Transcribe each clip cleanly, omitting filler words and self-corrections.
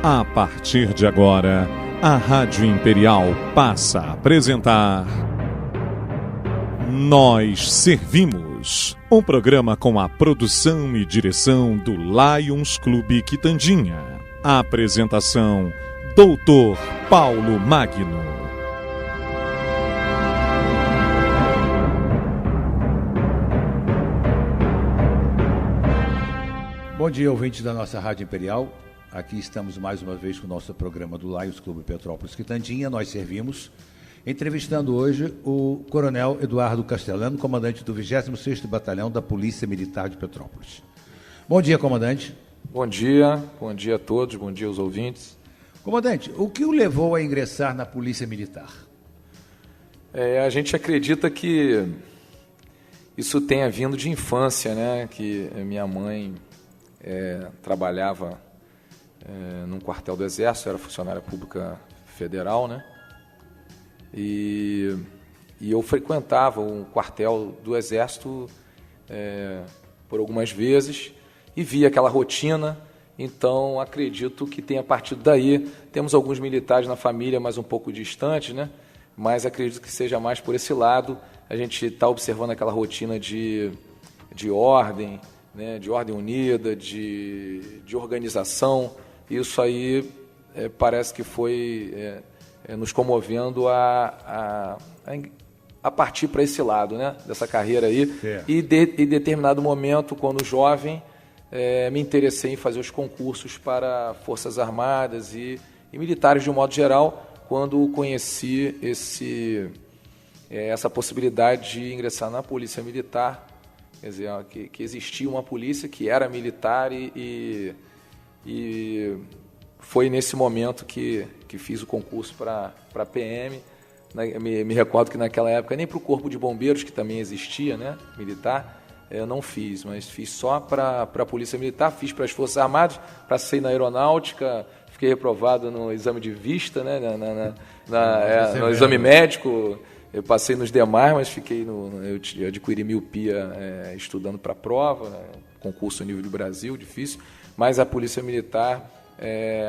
A partir de agora, a Rádio Imperial passa a apresentar Nós Servimos, um programa com a produção e direção do Lions Clube Quitandinha. A apresentação, Dr. Paulo Magno. Bom dia, ouvintes da nossa Rádio Imperial. Aqui estamos mais uma vez com o nosso programa do Lions Clube Petrópolis Quitandinha. Nós servimos, entrevistando hoje o Coronel Eduardo Castellano, comandante do 26º Batalhão da Polícia Militar de Petrópolis. Bom dia, comandante. Bom dia a todos, bom dia aos ouvintes. Comandante, o que o levou a ingressar na Polícia Militar? A gente acredita que isso tenha vindo de infância, né? Que minha mãe trabalhava num quartel do Exército, era funcionária pública federal, né? E eu frequentava um quartel do Exército por algumas vezes e via aquela rotina, então acredito que tenha partido daí. Temos alguns militares na família, mas um pouco distantes, né? Mas acredito que seja mais por esse lado. A gente está observando aquela rotina de ordem, né? De ordem unida, de organização. Isso aí parece que foi nos comovendo a partir para esse lado, né? Dessa carreira aí. E em determinado momento, quando jovem, me interessei em fazer os concursos para Forças Armadas e militares de um modo geral, quando conheci essa possibilidade de ingressar na Polícia Militar. Quer dizer, que existia uma polícia que era militar e foi nesse momento que fiz o concurso para PM. Me recordo que naquela época nem para o Corpo de Bombeiros, que também existia, né, militar, eu não fiz, mas fiz só para a Polícia Militar, fiz para as Forças Armadas, passei na Aeronáutica, fiquei reprovado no exame de vista, né, no exame médico. Eu passei nos demais, mas eu adquiri miopia estudando para a prova, né, concurso nível do Brasil, difícil. Mas a Polícia Militar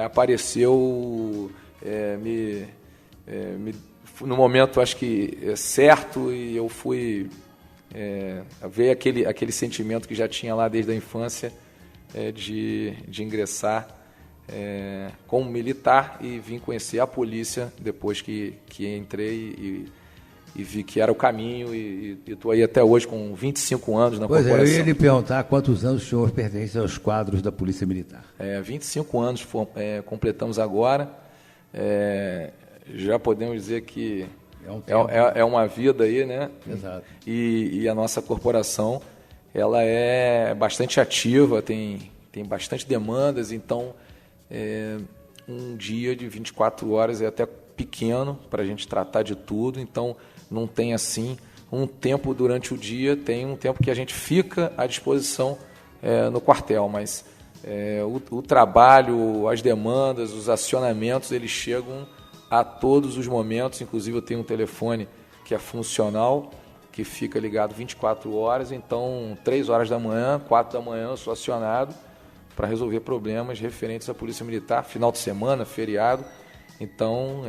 apareceu no momento, acho que certo, e eu fui ver aquele sentimento que já tinha lá desde a infância de ingressar como militar e vim conhecer a polícia depois que entrei e vi que era o caminho e estou aí até hoje com 25 anos na corporação. Eu ia lhe perguntar quantos anos o senhor pertence aos quadros da Polícia Militar. 25 anos completamos agora. Já podemos dizer que é uma vida aí, né? Exato. E a nossa corporação ela é bastante ativa, tem bastante demandas, então um dia de 24 horas é até pequeno para a gente tratar de tudo, então não tem assim um tempo durante o dia, tem um tempo que a gente fica à disposição no quartel, mas o trabalho, as demandas, os acionamentos, eles chegam a todos os momentos. Inclusive eu tenho um telefone que é funcional, que fica ligado 24 horas, então 3 horas da manhã, 4 da manhã eu sou acionado para resolver problemas referentes à Polícia Militar, final de semana, feriado. Então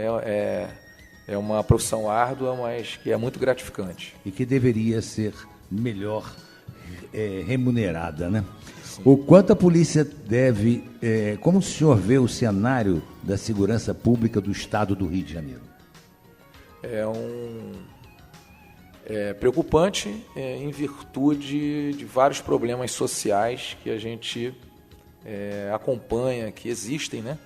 é uma profissão árdua, mas que é muito gratificante. E que deveria ser melhor remunerada, né? Sim. O quanto a polícia deve... como o senhor vê o cenário da segurança pública do Estado do Rio de Janeiro? É preocupante em virtude de vários problemas sociais que a gente acompanha, que existem, né?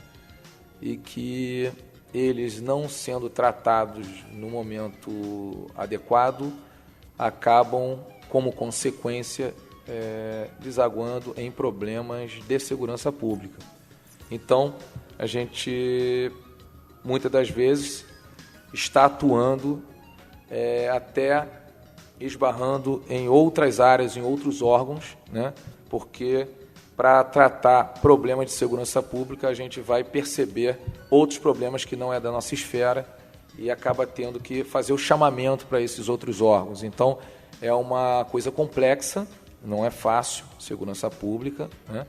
E que eles, não sendo tratados no momento adequado, acabam, como consequência, desaguando em problemas de segurança pública. Então, a gente, muitas das vezes, está atuando até esbarrando em outras áreas, em outros órgãos, né? Porque para tratar problemas de segurança pública, a gente vai perceber outros problemas que não é da nossa esfera e acaba tendo que fazer o chamamento para esses outros órgãos. Então, é uma coisa complexa, não é fácil, segurança pública, né?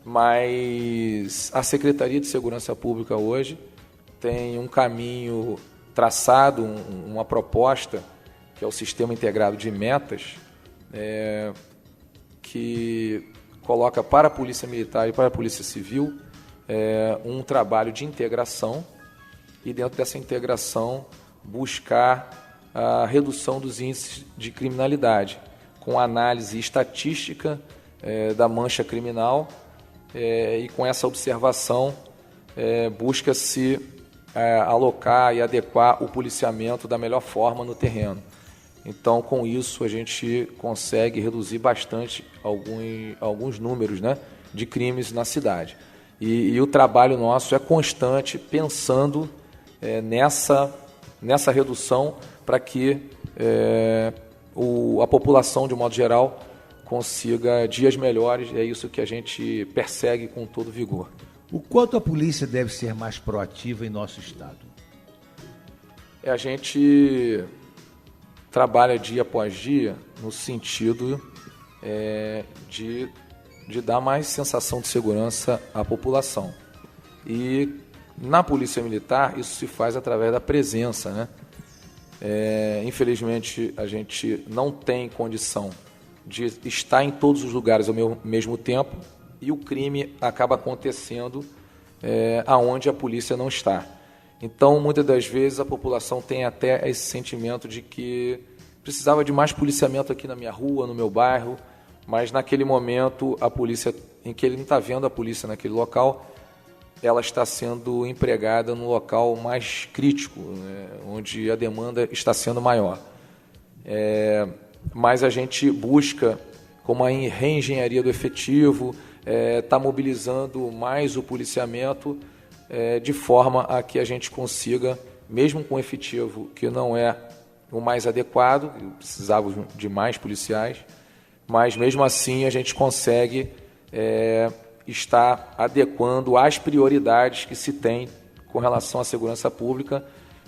mas a Secretaria de Segurança Pública hoje tem um caminho traçado, uma proposta, que é o Sistema Integrado de Metas, que coloca para a Polícia Militar e para a Polícia Civil um trabalho de integração e, dentro dessa integração, buscar a redução dos índices de criminalidade, com análise estatística da mancha criminal, e com essa observação busca-se alocar e adequar o policiamento da melhor forma no terreno. Então, com isso, a gente consegue reduzir bastante alguns números, né, de crimes na cidade. E o trabalho nosso é constante, pensando nessa redução, para que a população, de modo geral, consiga dias melhores. É isso que a gente persegue com todo vigor. O quanto a polícia deve ser mais proativa em nosso estado? A gente trabalha dia após dia no sentido de dar mais sensação de segurança à população. E na Polícia Militar isso se faz através da presença, né? Infelizmente a gente não tem condição de estar em todos os lugares ao mesmo tempo, e o crime acaba acontecendo aonde a polícia não está. Então, muitas das vezes, a população tem até esse sentimento de que precisava de mais policiamento aqui na minha rua, no meu bairro, mas naquele momento, a polícia, em que ele não está vendo a polícia naquele local, ela está sendo empregada no local mais crítico, né, onde a demanda está sendo maior. Mas a gente busca, como a reengenharia do efetivo, está mobilizando mais o policiamento, de forma a que a gente consiga, mesmo com o efetivo que não é o mais adequado, precisava de mais policiais, mas mesmo assim a gente consegue estar adequando às prioridades que se tem com relação à segurança pública,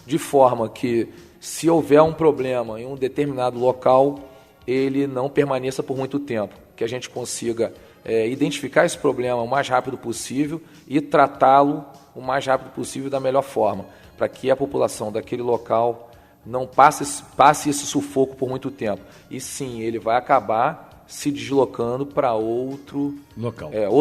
de forma que, se houver um problema em um determinado local, ele não permaneça por muito tempo, que a gente consiga identificar esse problema o mais rápido possível e tratá-lo o mais rápido possível da melhor forma, para que a população daquele local não passe esse sufoco por muito tempo. E sim, ele vai acabar se deslocando para outro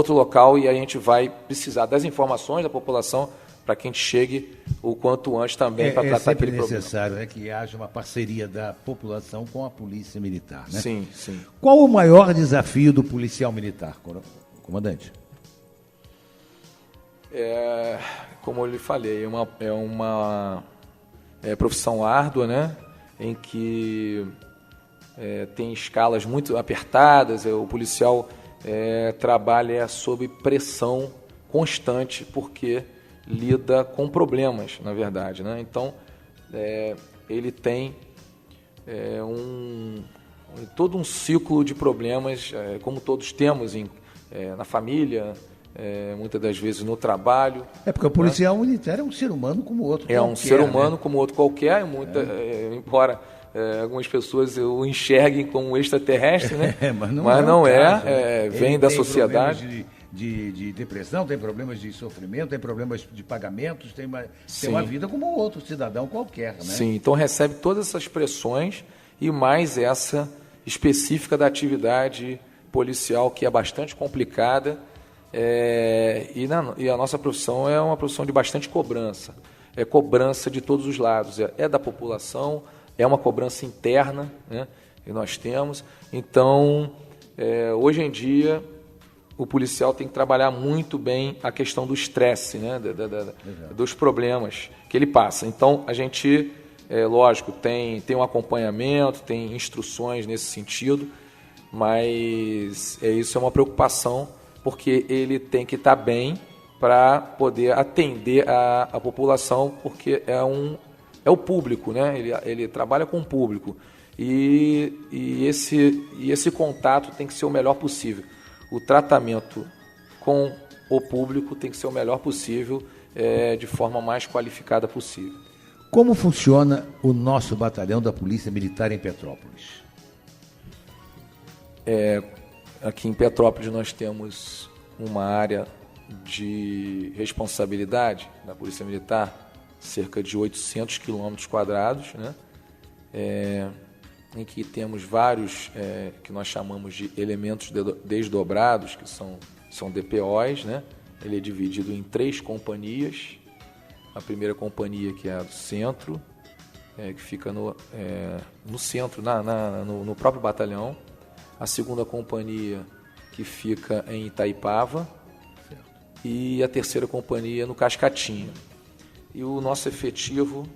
local, e a gente vai precisar das informações da população para que a gente chegue o quanto antes também para tratar aquele problema. É necessário, né, que haja uma parceria da população com a Polícia Militar, né? Sim, sim. Qual o maior desafio do policial militar, comandante? Como eu lhe falei, é uma profissão árdua, né, em que tem escalas muito apertadas. O policial trabalha sob pressão constante, porque lida com problemas, na verdade, né? Então, ele tem todo um ciclo de problemas, como todos temos na família, muitas das vezes no trabalho. Porque o policial militar é um ser humano como outro qualquer. É um ser humano, né, como outro qualquer, embora algumas pessoas o enxerguem como extraterrestre, né? Mas não é, vem da sociedade. De depressão, tem problemas de sofrimento, tem problemas de pagamentos, tem uma vida como outro cidadão qualquer, né? Sim, então recebe todas essas pressões e mais essa específica da atividade policial, que é bastante complicada, e a nossa profissão é uma profissão de bastante cobrança. É cobrança de todos os lados, é da população, é uma cobrança interna, né, que nós temos. Então, hoje em dia, o policial tem que trabalhar muito bem a questão do estresse, né, dos problemas que ele passa. Então, a gente, lógico, tem um acompanhamento, tem instruções nesse sentido, mas isso é uma preocupação, porque ele tem que estar bem para poder atender a população, porque é o público, né? Ele trabalha com o público, e esse contato tem que ser o melhor possível. O tratamento com o público tem que ser o melhor possível, de forma mais qualificada possível. Como funciona o nosso batalhão da Polícia Militar em Petrópolis? Aqui em Petrópolis nós temos uma área de responsabilidade da Polícia Militar, cerca de 800 quilômetros quadrados, né? Em que temos vários, que nós chamamos de elementos desdobrados, que são DPOs, né? Ele é dividido em 3 companhias. A primeira companhia, que é a do centro, que fica no centro, no próprio batalhão. A segunda companhia, que fica em Itaipava. Certo. E a terceira companhia no Cascatinha. E o nosso efetivo,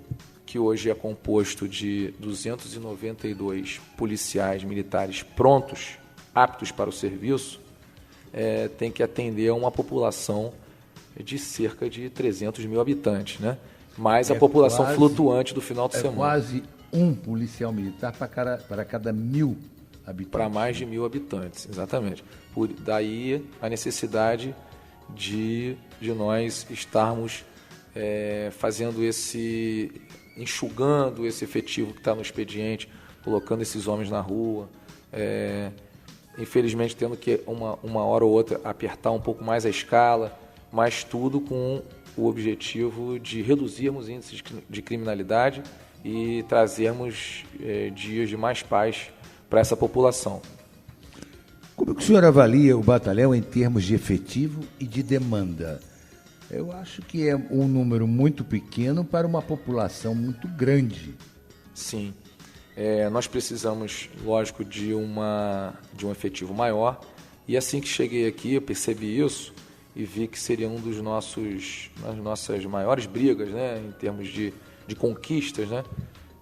que hoje é composto de 292 policiais militares prontos, aptos para o serviço, tem que atender a uma população de cerca de 300 mil habitantes, né? Mais a população flutuante do final de semana. Quase um policial militar para cada 1.000 habitantes. Para mais de 1.000 habitantes, exatamente. Daí a necessidade de nós estarmos fazendo enxugando esse efetivo que está no expediente, colocando esses homens na rua, infelizmente tendo que uma hora ou outra apertar um pouco mais a escala, mas tudo com o objetivo de reduzirmos índices de criminalidade e trazermos dias de mais paz para essa população. Como que o senhor avalia o batalhão em termos de efetivo e de demanda? Eu acho que é um número muito pequeno para uma população muito grande. Sim. Nós precisamos, lógico, de um efetivo maior. E assim que cheguei aqui, eu percebi isso e vi que seria das nossas maiores brigas, né, em termos de conquistas, né,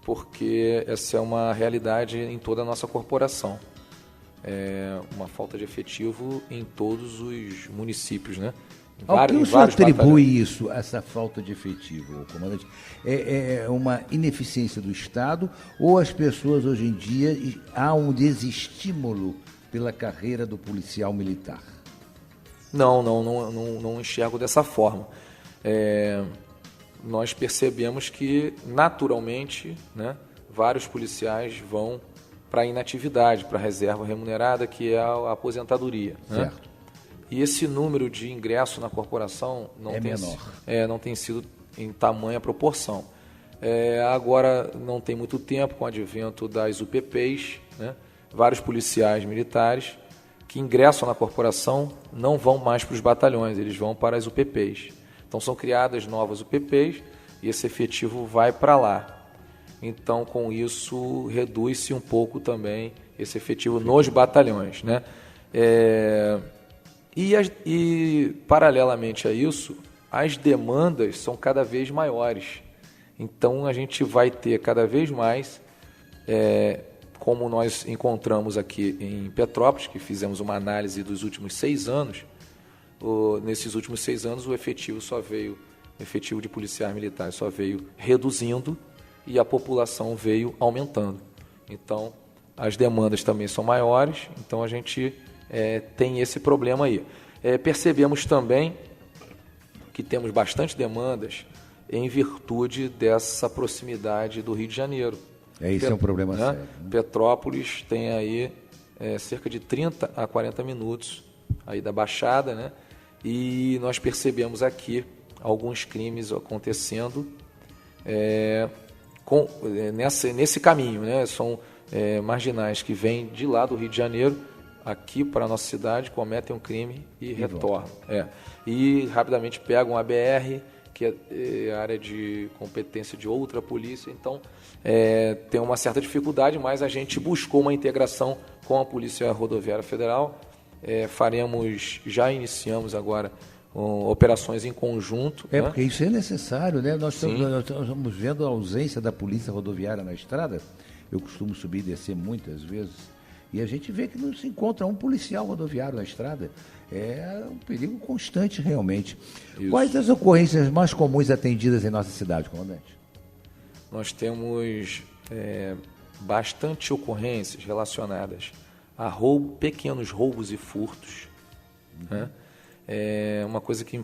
porque essa é uma realidade em toda a nossa corporação. Uma falta de efetivo em todos os municípios, né? Ao que o senhor atribui isso, essa falta de efetivo, comandante? É uma ineficiência do Estado ou as pessoas hoje em dia há um desestímulo pela carreira do policial militar? Não enxergo dessa forma. Nós percebemos que, naturalmente, né, vários policiais vão para a inatividade, para a reserva remunerada, que é a aposentadoria. Certo. Né? E esse número de ingresso na corporação não tem sido em tamanha proporção. Agora, não tem muito tempo, com o advento das UPPs, né, vários policiais militares que ingressam na corporação não vão mais para os batalhões, eles vão para as UPPs. Então, são criadas novas UPPs e esse efetivo vai para lá. Então, com isso, reduz-se um pouco também esse efetivo nos batalhões, né? E, paralelamente a isso, as demandas são cada vez maiores. Então, a gente vai ter cada vez mais, como nós encontramos aqui em Petrópolis, que fizemos uma análise dos últimos 6 anos, nesses últimos 6 anos o efetivo de policiais militares só veio reduzindo e a população veio aumentando. Então, as demandas também são maiores, então a gente tem esse problema aí. Percebemos também que temos bastante demandas em virtude dessa proximidade do Rio de Janeiro. Isso é um problema sério. Né? Petrópolis tem aí cerca de 30 a 40 minutos aí da Baixada, né? E nós percebemos aqui alguns crimes acontecendo nesse caminho, né? São marginais que vêm de lá do Rio de Janeiro aqui para a nossa cidade, cometem um crime e retornam. E rapidamente pegam a BR, que é área de competência de outra polícia. Então, tem uma certa dificuldade, mas a gente buscou uma integração com a Polícia Rodoviária Federal. Já iniciamos agora operações em conjunto. Né? Porque isso é necessário, né? Nós estamos vendo a ausência da Polícia Rodoviária na estrada. Eu costumo subir e descer muitas vezes. E a gente vê que não se encontra um policial rodoviário na estrada. É um perigo constante, realmente. Isso. Quais as ocorrências mais comuns atendidas em nossa cidade, comandante? Nós temos bastante ocorrências relacionadas a pequenos roubos e furtos. Né? Uma coisa que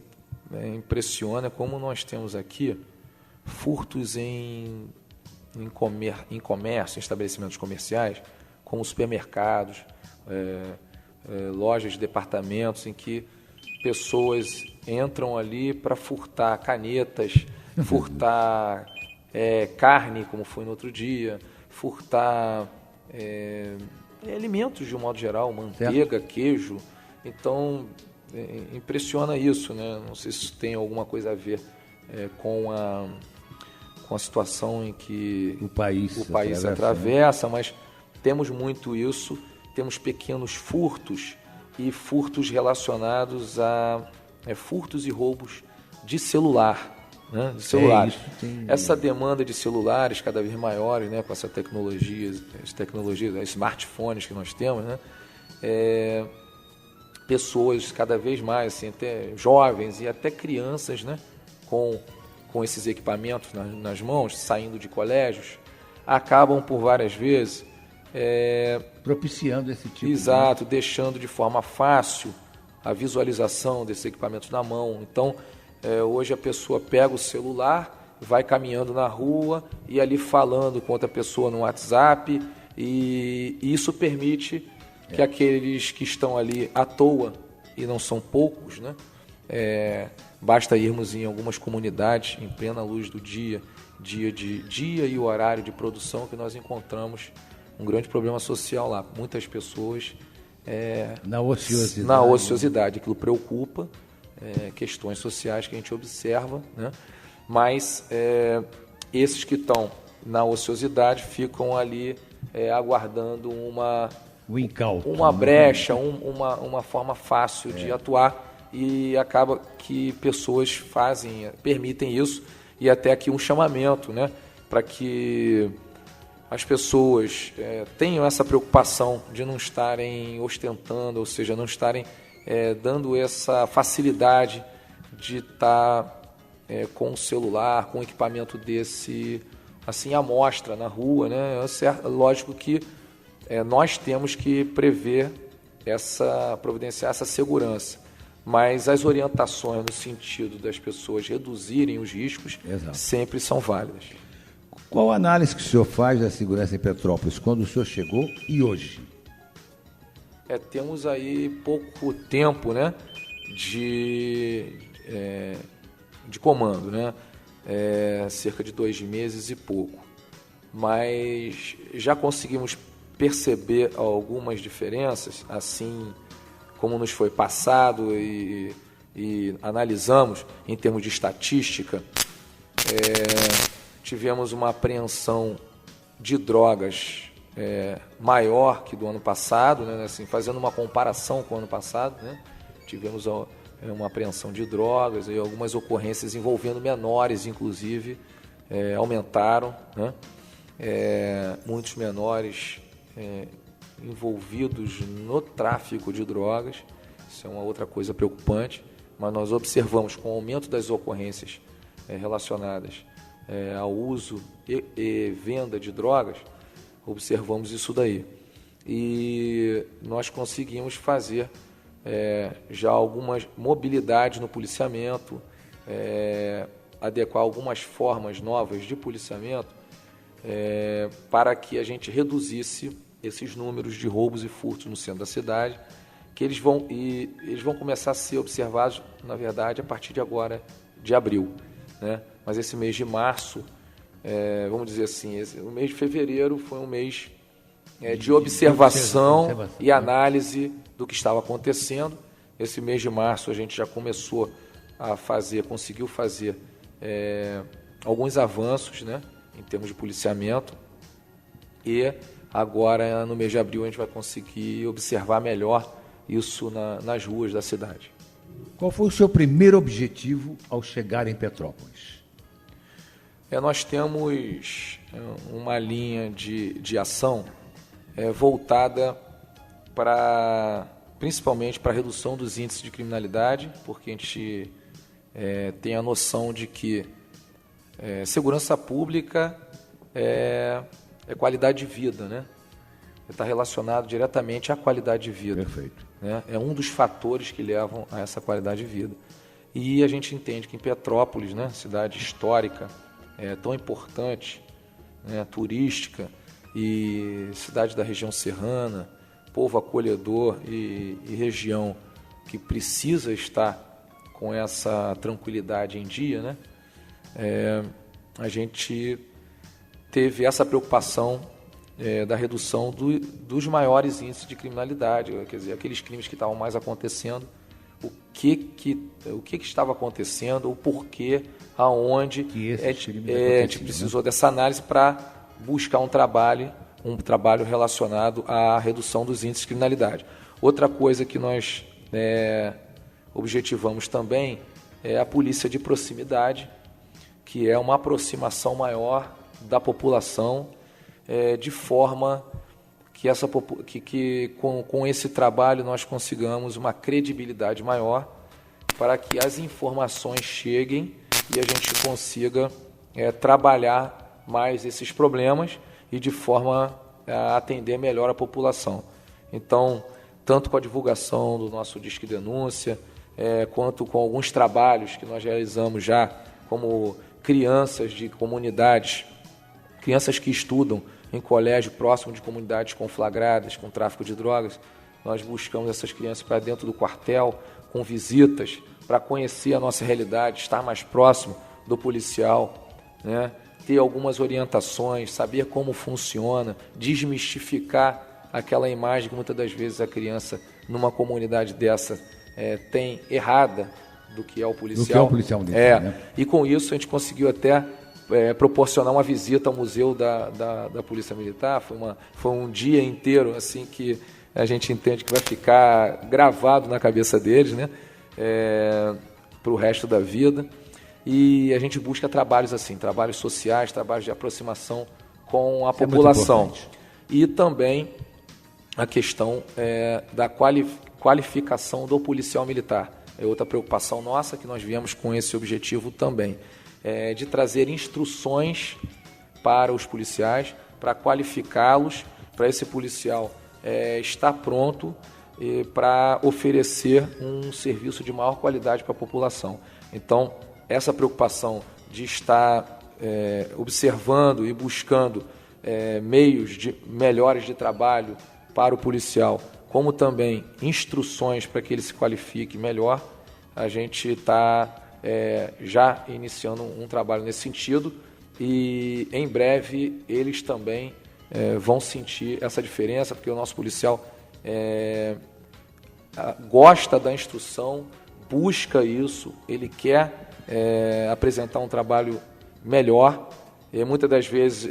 impressiona é como nós temos aqui furtos em comércio, em estabelecimentos comerciais, como supermercados, lojas de departamentos, em que pessoas entram ali para furtar canetas, furtar carne, como foi no outro dia, furtar alimentos de um modo geral, manteiga, queijo. Então, impressiona isso, né? Não sei se isso tem alguma coisa a ver com a situação em que o país atravessa, mas temos muito isso, temos pequenos furtos e furtos relacionados a furtos e roubos de celular, né? De celulares. Essa demanda de celulares cada vez maiores, né? Com essa tecnologia, as tecnologias, os smartphones que nós temos, né? Pessoas cada vez mais, assim, até jovens e até crianças, né? Com esses equipamentos nas mãos, saindo de colégios, acabam por várias vezes propiciando esse tipo. Exato, deixando de forma fácil a visualização desses equipamentos na mão. Então, hoje a pessoa pega o celular, vai caminhando na rua e ali falando com outra pessoa no WhatsApp, e isso permite que aqueles que estão ali à toa, e não são poucos, né? Basta irmos em algumas comunidades em plena luz do dia e o horário de produção, que nós encontramos um grande problema social lá. Muitas pessoas na ociosidade. Na ociosidade, aquilo preocupa, questões sociais que a gente observa, né? Mas esses que estão na ociosidade ficam ali aguardando uma brecha, uma forma fácil de atuar, e acaba que pessoas permitem isso, e até aqui um chamamento, né, para que as pessoas tenham essa preocupação de não estarem ostentando, ou seja, não estarem dando essa facilidade de estar com o celular, com um equipamento desse, assim, à mostra na rua, né? Lógico que nós temos que providenciar essa segurança, mas as orientações no sentido das pessoas reduzirem os riscos sempre são válidas. Qual a análise que o senhor faz da segurança em Petrópolis quando o senhor chegou e hoje? Temos aí pouco tempo, né, de comando, né? Cerca de 2 meses e pouco, mas já conseguimos perceber algumas diferenças, assim como nos foi passado e analisamos em termos de estatística. Tivemos uma apreensão de drogas maior que do ano passado, né? Assim, fazendo uma comparação com o ano passado, né? Tivemos uma apreensão de drogas e algumas ocorrências envolvendo menores, inclusive, aumentaram, né? Muitos menores envolvidos no tráfico de drogas. Isso é uma outra coisa preocupante, mas nós observamos, com o aumento das ocorrências relacionadas ao uso e venda de drogas, observamos isso daí. E nós conseguimos fazer já algumas mobilidades no policiamento, adequar algumas formas novas de policiamento para que a gente reduzisse esses números de roubos e furtos no centro da cidade, que eles vão começar a ser observados, na verdade, a partir de agora, de abril, né? Mas esse mês de março, vamos dizer assim, o mês de fevereiro foi um mês de observação e análise do que estava acontecendo. Esse mês de março a gente já começou a conseguiu fazer alguns avanços, né, em termos de policiamento, e agora no mês de abril a gente vai conseguir observar melhor isso nas ruas da cidade. Qual foi o seu primeiro objetivo ao chegar em Petrópolis? Nós temos uma linha de ação voltada principalmente para a redução dos índices de criminalidade, porque a gente tem a noção de que segurança pública é qualidade de vida, né? Está relacionado diretamente à qualidade de vida. Perfeito. Né? É um dos fatores que levam a essa qualidade de vida. E a gente entende que em Petrópolis, né, cidade histórica, tão importante, né, turística, e cidade da região serrana, povo acolhedor e região que precisa estar com essa tranquilidade em dia, né? A gente teve essa preocupação da redução dos maiores índices de criminalidade, quer dizer, aqueles crimes que estavam mais acontecendo, o que estava acontecendo, o porquê, aonde. A gente precisou dessa análise para buscar um trabalho relacionado à redução dos índices de criminalidade. Outra coisa que nós objetivamos também é a polícia de proximidade, que é uma aproximação maior da população, de forma que com esse trabalho nós consigamos uma credibilidade maior para que as informações cheguem e a gente consiga trabalhar mais esses problemas e de forma a atender melhor a população. Então, tanto com a divulgação do nosso Disque Denúncia, quanto com alguns trabalhos que nós realizamos já, como crianças de comunidades, crianças que estudam em colégio próximo de comunidades conflagradas com tráfico de drogas, nós buscamos essas crianças para dentro do quartel, com visitas, para conhecer a nossa realidade, estar mais próximo do policial, né? Ter algumas orientações, saber como funciona, desmistificar aquela imagem que muitas das vezes a criança, numa comunidade dessa, tem errada do que é o policial. Do que é o policial dele, né? E com isso a gente conseguiu até proporcionar uma visita ao museu da Polícia Militar. Foi um dia inteiro assim que a gente entende que vai ficar gravado na cabeça deles, né? Para o resto da vida. E a gente busca trabalhos assim, trabalhos sociais, trabalhos de aproximação com a população. E também a questão da qualificação do policial militar. É outra preocupação nossa, que nós viemos com esse objetivo também, de trazer instruções para os policiais, para qualificá-los, para esse policial estar pronto para oferecer um serviço de maior qualidade para a população. Então, essa preocupação de estar observando e buscando meios melhores de trabalho para o policial, como também instruções para que ele se qualifique melhor, a gente está já iniciando um trabalho nesse sentido e em breve eles também vão sentir essa diferença, porque o nosso policial gosta da instrução, busca isso, ele quer apresentar um trabalho melhor e muitas das vezes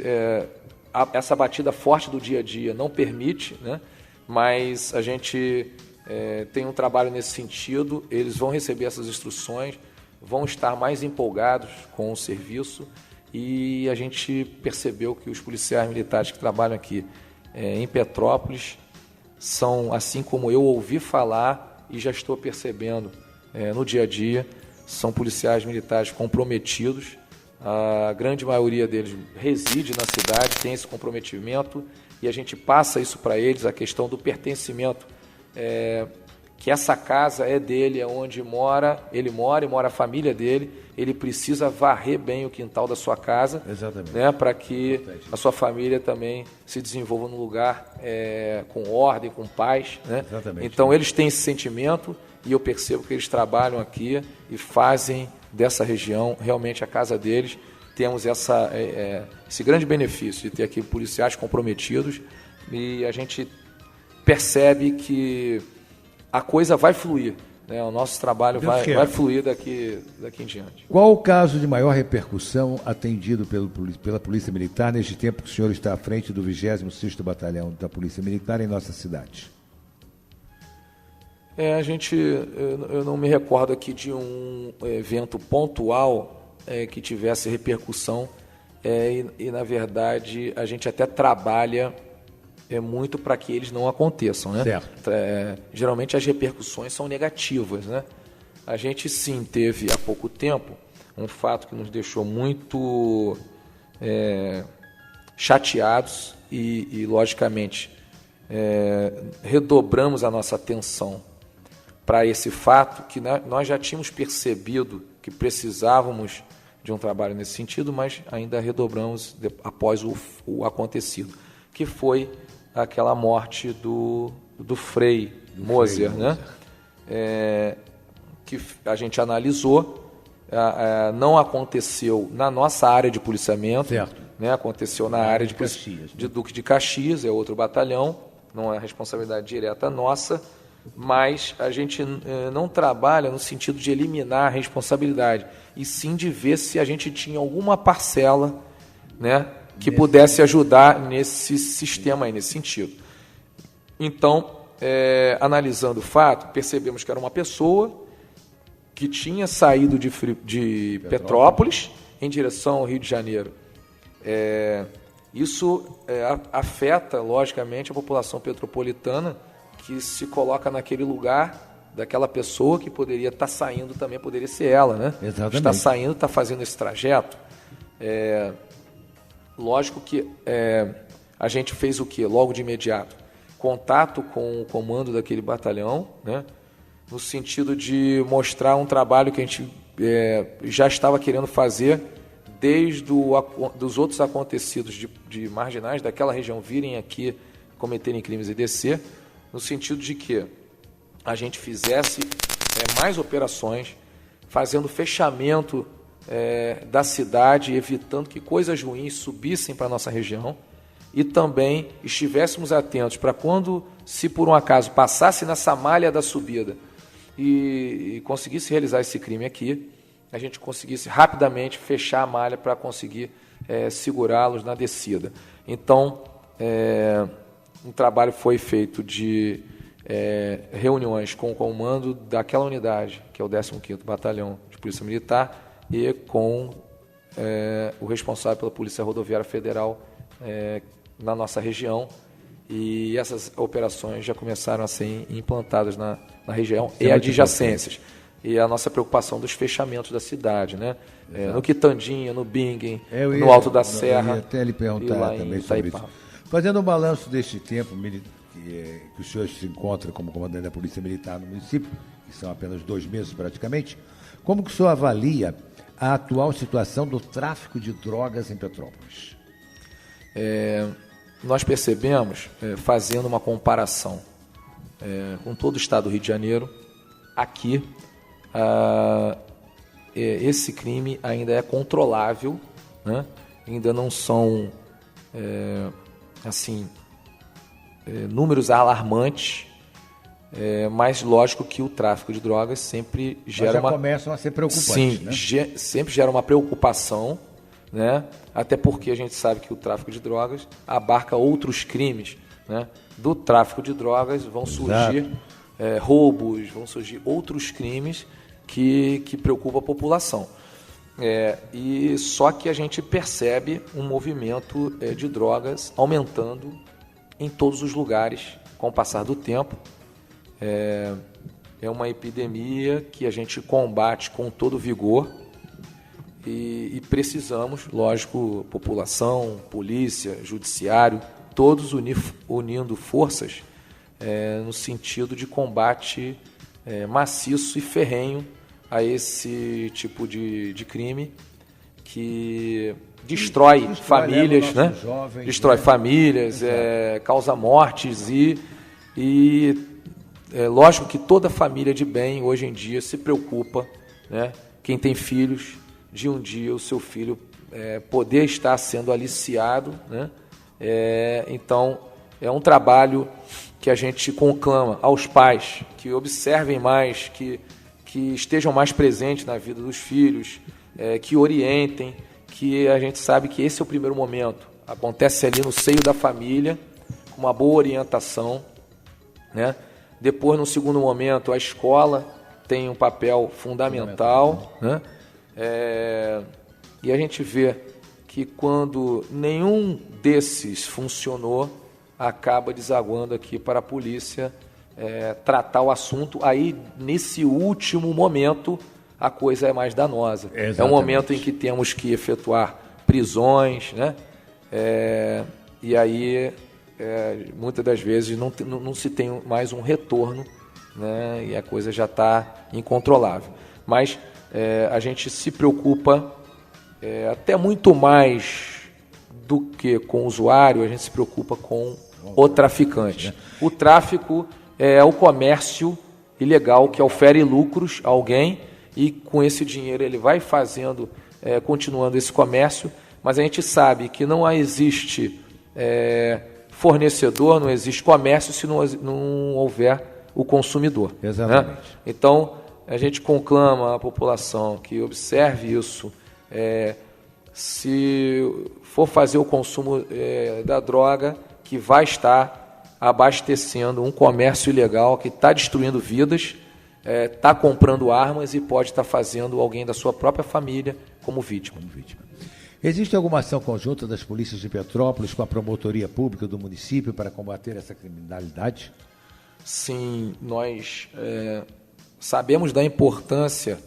essa batida forte do dia a dia não permite, né? Mas a gente tem um trabalho nesse sentido, eles vão receber essas instruções, vão estar mais empolgados com o serviço e a gente percebeu que os policiais militares que trabalham aqui em Petrópolis são, assim como eu ouvi falar e já estou percebendo no dia a dia, são policiais militares comprometidos. A grande maioria deles reside na cidade, tem esse comprometimento e a gente passa isso para eles, a questão do pertencimento, que essa casa é dele, é onde ele mora e mora a família dele, ele precisa varrer bem o quintal da sua casa, né, para que a sua família também se desenvolva num lugar com ordem, com paz, né? Então eles têm esse sentimento e eu percebo que eles trabalham aqui e fazem dessa região realmente a casa deles. Temos esse grande benefício de ter aqui policiais comprometidos e a gente percebe que a coisa vai fluir, né? O nosso trabalho vai fluir daqui em diante. Qual o caso de maior repercussão atendido pela Polícia Militar neste tempo que o senhor está à frente do 26º Batalhão da Polícia Militar em nossa cidade? Eu não me recordo aqui de um evento pontual que tivesse repercussão e, na verdade, a gente até trabalha muito para que eles não aconteçam, né? Geralmente as repercussões são negativas, né? A gente sim teve há pouco tempo um fato que nos deixou muito chateados e logicamente, redobramos a nossa atenção para esse fato que nós já tínhamos percebido que precisávamos de um trabalho nesse sentido, mas ainda redobramos após o acontecido, que foi aquela morte do Frei Moser, né? que a gente analisou, não aconteceu na nossa área de policiamento, certo. Né? Aconteceu na área de Caxias, de Duque de Caxias, é outro batalhão, não é responsabilidade direta nossa, mas a gente não trabalha no sentido de eliminar a responsabilidade, e sim de ver se a gente tinha alguma parcela, né, que pudesse ajudar nesse sistema aí, nesse sentido. Então, analisando o fato, percebemos que era uma pessoa que tinha saído de Petrópolis em direção ao Rio de Janeiro. Isso afeta, logicamente, a população petropolitana, que se coloca naquele lugar daquela pessoa que poderia estar saindo também, poderia ser ela, né? Exatamente. Está saindo, está fazendo esse trajeto. Lógico que a gente fez o quê? Logo de imediato, contato com o comando daquele batalhão, né? No sentido de mostrar um trabalho que a gente já estava querendo fazer desde dos outros acontecidos de marginais daquela região virem aqui cometerem crimes e descer, no sentido de que a gente fizesse mais operações, fazendo fechamento da cidade, evitando que coisas ruins subissem para a nossa região, e também estivéssemos atentos para quando, se por um acaso passasse nessa malha da subida e conseguisse realizar esse crime aqui, a gente conseguisse rapidamente fechar a malha para conseguir segurá-los na descida. Então, um trabalho foi feito de reuniões com o comando daquela unidade, que é o 15º Batalhão de Polícia Militar, e com o responsável pela Polícia Rodoviária Federal na nossa região, e essas operações já começaram a ser implantadas na região e adjacências. E a nossa preocupação dos fechamentos da cidade, né? No Quitandinha, no Bingen, no Alto da Serra. Eu ia até lhe perguntar também sobre isso. Fazendo um balanço deste tempo que o senhor se encontra como comandante da Polícia Militar no município, que são apenas 2 meses praticamente, como que o senhor avalia a atual situação do tráfico de drogas em Petrópolis? Nós percebemos, fazendo uma comparação com todo o estado do Rio de Janeiro, aqui esse crime ainda é controlável, né? Ainda não são números alarmantes, mas lógico que o tráfico de drogas sempre gera começam a ser preocupantes, sim, né? Sempre gera uma preocupação, né? Até porque a gente sabe que o tráfico de drogas abarca outros crimes, né? Do tráfico de drogas vão surgir roubos, vão surgir outros crimes que preocupam a população. E só que a gente percebe um movimento de drogas aumentando em todos os lugares com o passar do tempo. É uma epidemia que a gente combate com todo vigor e precisamos, lógico, população, polícia, judiciário, todos unindo forças no sentido de combate maciço e ferrenho a esse tipo de crime que destrói famílias, né? Jovens, destrói famílias, causa mortes e lógico que toda família de bem hoje em dia se preocupa, né? Quem tem filhos, de um dia o seu filho poder estar sendo aliciado, né? Então é um trabalho que a gente conclama aos pais que observem mais, que estejam mais presentes na vida dos filhos, que orientem, que a gente sabe que esse é o primeiro momento. Acontece ali no seio da família, com uma boa orientação, né? Depois, no segundo momento, a escola tem um papel fundamental, né? E a gente vê que quando nenhum desses funcionou, acaba desaguando aqui para a polícia tratar o assunto. Aí, nesse último momento, a coisa é mais danosa. Exatamente. É um momento em que temos que efetuar prisões, né? E aí, muitas das vezes, não se tem mais um retorno, né? E a coisa já está incontrolável. Mas a gente se preocupa até muito mais do que com o usuário, a gente se preocupa com o traficante. O tráfico é o comércio ilegal que ofere lucros a alguém e com esse dinheiro ele vai fazendo, continuando esse comércio, mas a gente sabe que não existe fornecedor, não existe comércio se não houver o consumidor. Exatamente. Né? Então, a gente conclama a população que observe isso. Se for fazer o consumo da droga, que vai estar abastecendo um comércio ilegal que está destruindo vidas, está comprando armas e pode estar fazendo alguém da sua própria família como vítima. Existe alguma ação conjunta das polícias de Petrópolis com a promotoria pública do município para combater essa criminalidade? Sim, nós sabemos da importância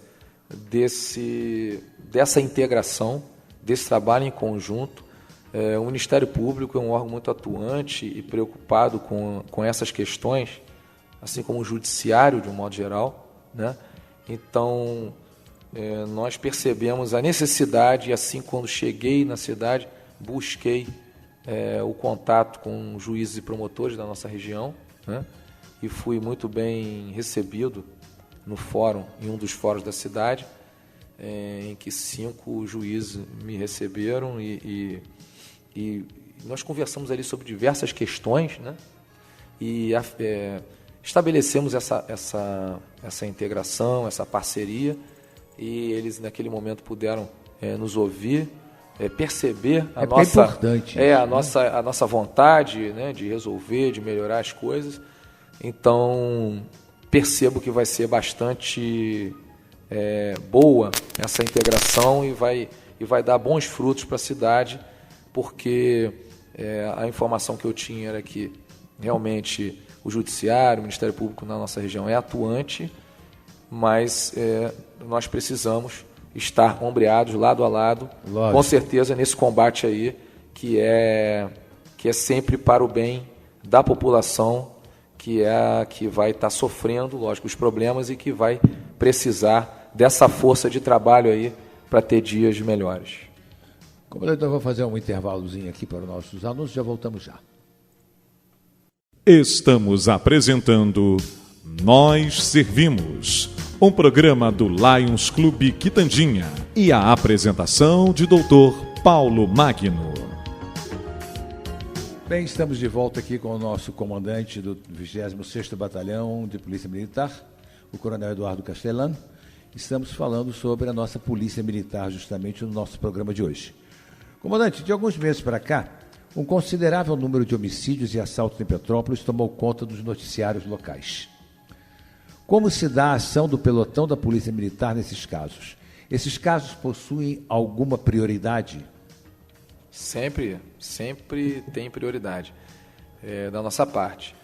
dessa integração, desse trabalho em conjunto. O Ministério Público é um órgão muito atuante e preocupado com essas questões, assim como o Judiciário, de um modo geral, né? Então, nós percebemos a necessidade, e assim, quando cheguei na cidade, busquei o contato com juízes e promotores da nossa região, né? E fui muito bem recebido no fórum, em um dos fóruns da cidade, em que 5 juízes me receberam e nós conversamos ali sobre diversas questões, né? E estabelecemos essa integração, essa parceria, e eles naquele momento puderam nos ouvir, perceber a nossa vontade, né, de resolver, de melhorar as coisas. Então, percebo que vai ser bastante boa essa integração e vai dar bons frutos para a cidade, porque a informação que eu tinha era que realmente o Judiciário, o Ministério Público na nossa região é atuante, mas nós precisamos estar ombreados, lado a lado, lógico, com certeza, nesse combate aí, que é sempre para o bem da população, que vai estar sofrendo, lógico, os problemas e que vai precisar dessa força de trabalho aí para ter dias melhores. Comandante, nós vamos fazer um intervalozinho aqui para os nossos anúncios, já voltamos já. Estamos apresentando Nós Servimos, um programa do Lions Clube Quitandinha e a apresentação de Dr. Paulo Magno. Bem, estamos de volta aqui com o nosso comandante do 26º Batalhão de Polícia Militar, o Coronel Eduardo Castelã. Estamos falando sobre a nossa Polícia Militar, justamente no nosso programa de hoje. Comandante, de alguns meses para cá, um considerável número de homicídios e assaltos em Petrópolis tomou conta dos noticiários locais. Como se dá a ação do pelotão da Polícia Militar nesses casos? Esses casos possuem alguma prioridade? Sempre tem prioridade da nossa parte.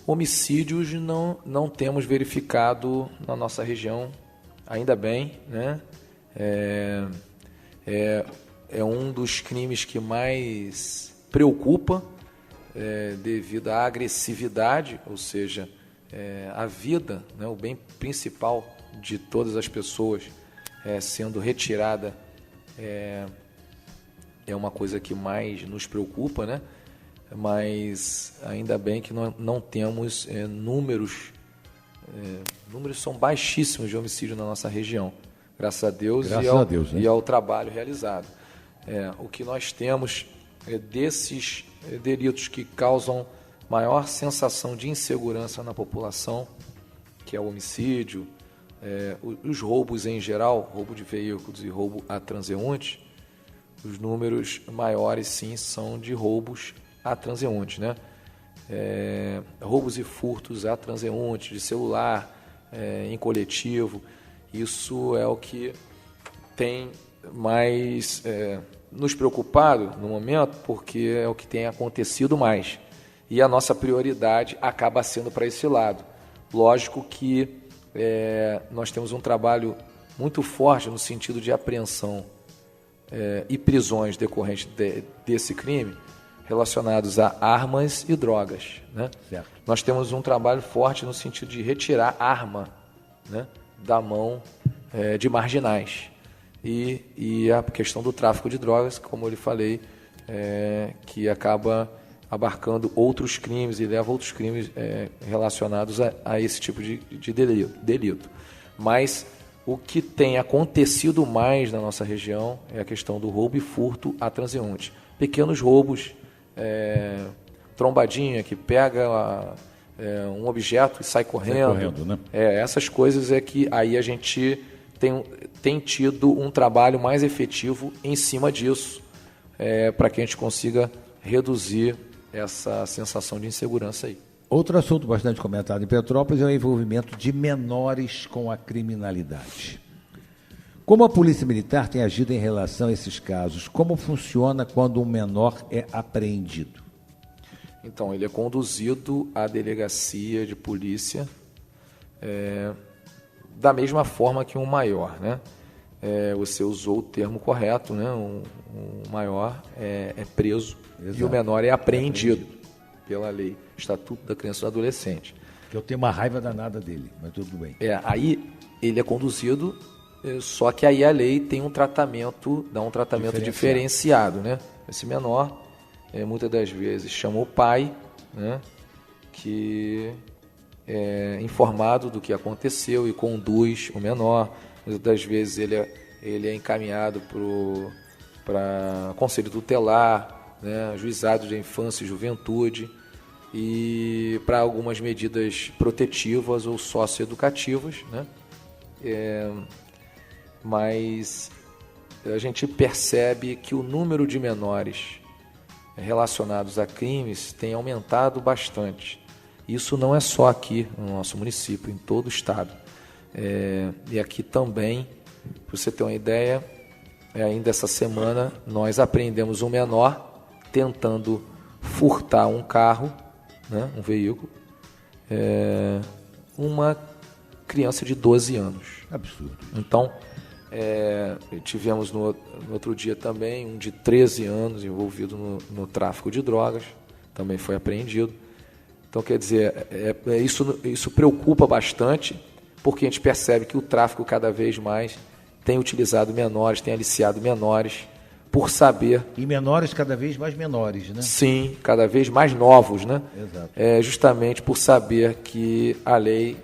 Homicídios não temos verificado na nossa região, ainda bem, né? É um dos crimes que mais preocupa devido à agressividade, ou seja, a vida, né, o bem principal de todas as pessoas sendo retirada é uma coisa que mais nos preocupa, né? Mas ainda bem que não temos números são baixíssimos de homicídio na nossa região, graças a Deus, e ao trabalho realizado. O que nós temos desses delitos que causam maior sensação de insegurança na população, que é o homicídio, os roubos em geral, roubo de veículos e roubo a transeunte. Os números maiores, sim, são de roubos a transeunte, né? Roubos e furtos a transeunte, de celular, em coletivo. Isso é o que tem mais nos preocupado no momento, porque é o que tem acontecido mais. E a nossa prioridade acaba sendo para esse lado. Lógico que nós temos um trabalho muito forte no sentido de apreensão e prisões decorrentes desse crime relacionados a armas e drogas, né? Certo. Nós temos um trabalho forte no sentido de retirar arma, né, da mão de marginais. E a questão do tráfico de drogas, como eu lhe falei, que acaba abarcando outros crimes e leva outros crimes relacionados a esse tipo de delito. Mas o que tem acontecido mais na nossa região é a questão do roubo e furto a transeunte. Pequenos roubos, trombadinha que pega um objeto e sai correndo. Né? Essas coisas é que aí a gente tem tido um trabalho mais efetivo em cima disso, para que a gente consiga reduzir essa sensação de insegurança aí. Outro assunto bastante comentado em Petrópolis é o envolvimento de menores com a criminalidade. Como a Polícia Militar tem agido em relação a esses casos? Como funciona quando um menor é apreendido? Então, ele é conduzido à delegacia de polícia da mesma forma que um maior, né? Você usou o termo correto, né? Um maior é preso. Exato. E o menor é apreendido pela lei, Estatuto da Criança e do Adolescente. Que eu tenho uma raiva danada dele, mas tudo bem. Aí ele é conduzido, só que aí a lei tem um tratamento, dá um tratamento diferenciado, né? Esse menor, muitas das vezes, chama o pai, né? Que é informado do que aconteceu e conduz o menor. Muitas das vezes ele é encaminhado para conselho tutelar, né, juizado de infância e juventude, e para algumas medidas protetivas ou socioeducativas, né? Mas a gente percebe que o número de menores relacionados a crimes tem aumentado bastante. Isso não é só aqui no nosso município, em todo o estado. E aqui também, para você ter uma ideia, ainda essa semana nós apreendemos um menor tentando furtar um carro, né, um veículo, uma criança de 12 anos. Absurdo. Então, tivemos no outro dia também um de 13 anos envolvido no tráfico de drogas, também foi apreendido. Então, quer dizer, isso preocupa bastante, porque a gente percebe que o tráfico cada vez mais tem utilizado menores, tem aliciado menores, por saber... E menores cada vez mais menores, né? Sim, cada vez mais novos, né? Exato. Justamente por saber que a lei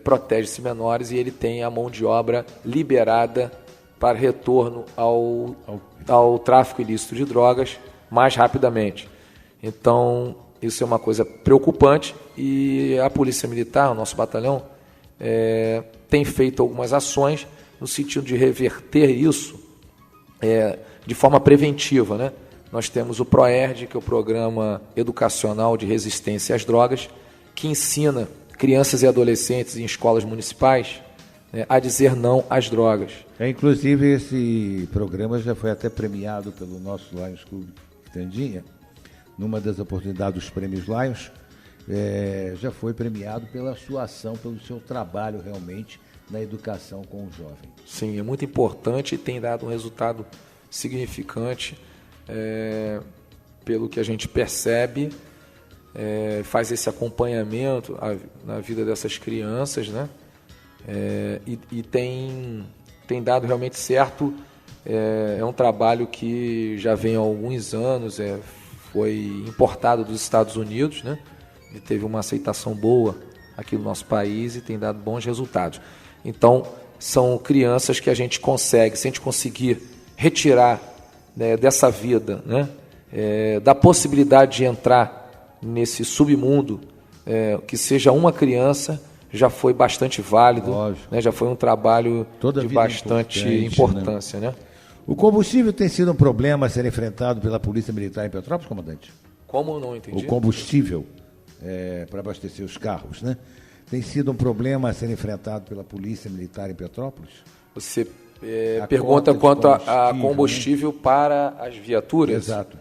protege esses menores e ele tem a mão de obra liberada para retorno ao tráfico ilícito de drogas mais rapidamente. Então, isso é uma coisa preocupante e a Polícia Militar, o nosso batalhão, tem feito algumas ações no sentido de reverter isso de forma preventiva, né? Nós temos o PROERD, que é o Programa Educacional de Resistência às Drogas, que ensina crianças e adolescentes em escolas municipais, né, a dizer não às drogas. Inclusive, esse programa já foi até premiado pelo nosso Lions Clube Quitandinha. Numa das oportunidades dos prêmios Lions, já foi premiado pela sua ação, pelo seu trabalho realmente na educação com o jovem. Sim, é muito importante e tem dado um resultado significante, pelo que a gente percebe, faz esse acompanhamento na vida dessas crianças, né? E tem dado realmente certo. É um trabalho que já vem há alguns anos, foi importado dos Estados Unidos, né? E teve uma aceitação boa aqui no nosso país e tem dado bons resultados. Então, são crianças que a gente consegue, se a gente conseguir retirar, né, dessa vida, né, da possibilidade de entrar nesse submundo, que seja uma criança, já foi bastante válido, né, já foi um trabalho de bastante importância. Né? O combustível tem sido um problema a ser enfrentado pela Polícia Militar em Petrópolis, comandante? Como? Não entendi. O combustível para abastecer os carros, né? Tem sido um problema a ser enfrentado pela Polícia Militar em Petrópolis? Você pergunta quanto a combustível, né, para as viaturas? Exato.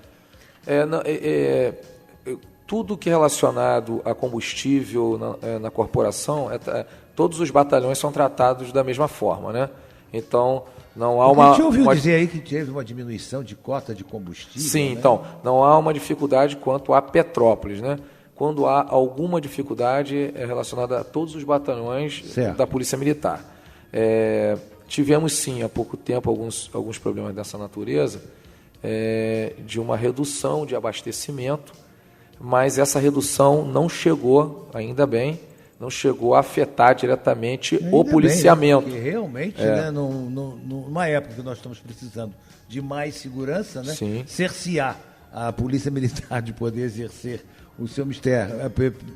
Tudo que é relacionado a combustível na corporação, todos os batalhões são tratados da mesma forma, né? Então, não há uma... A gente ouviu dizer aí que teve uma diminuição de cota de combustível. Sim, né? Então, não há uma dificuldade quanto a Petrópolis, né? Quando há alguma dificuldade relacionada a todos os batalhões da Polícia Militar. Tivemos, sim, há pouco tempo, alguns problemas dessa natureza, de uma redução de abastecimento, mas essa redução não chegou, ainda bem, não chegou a afetar diretamente o policiamento. Bem, porque realmente, né, numa época que nós estamos precisando de mais segurança, né, cercear a Polícia Militar de poder exercer o seu mistério,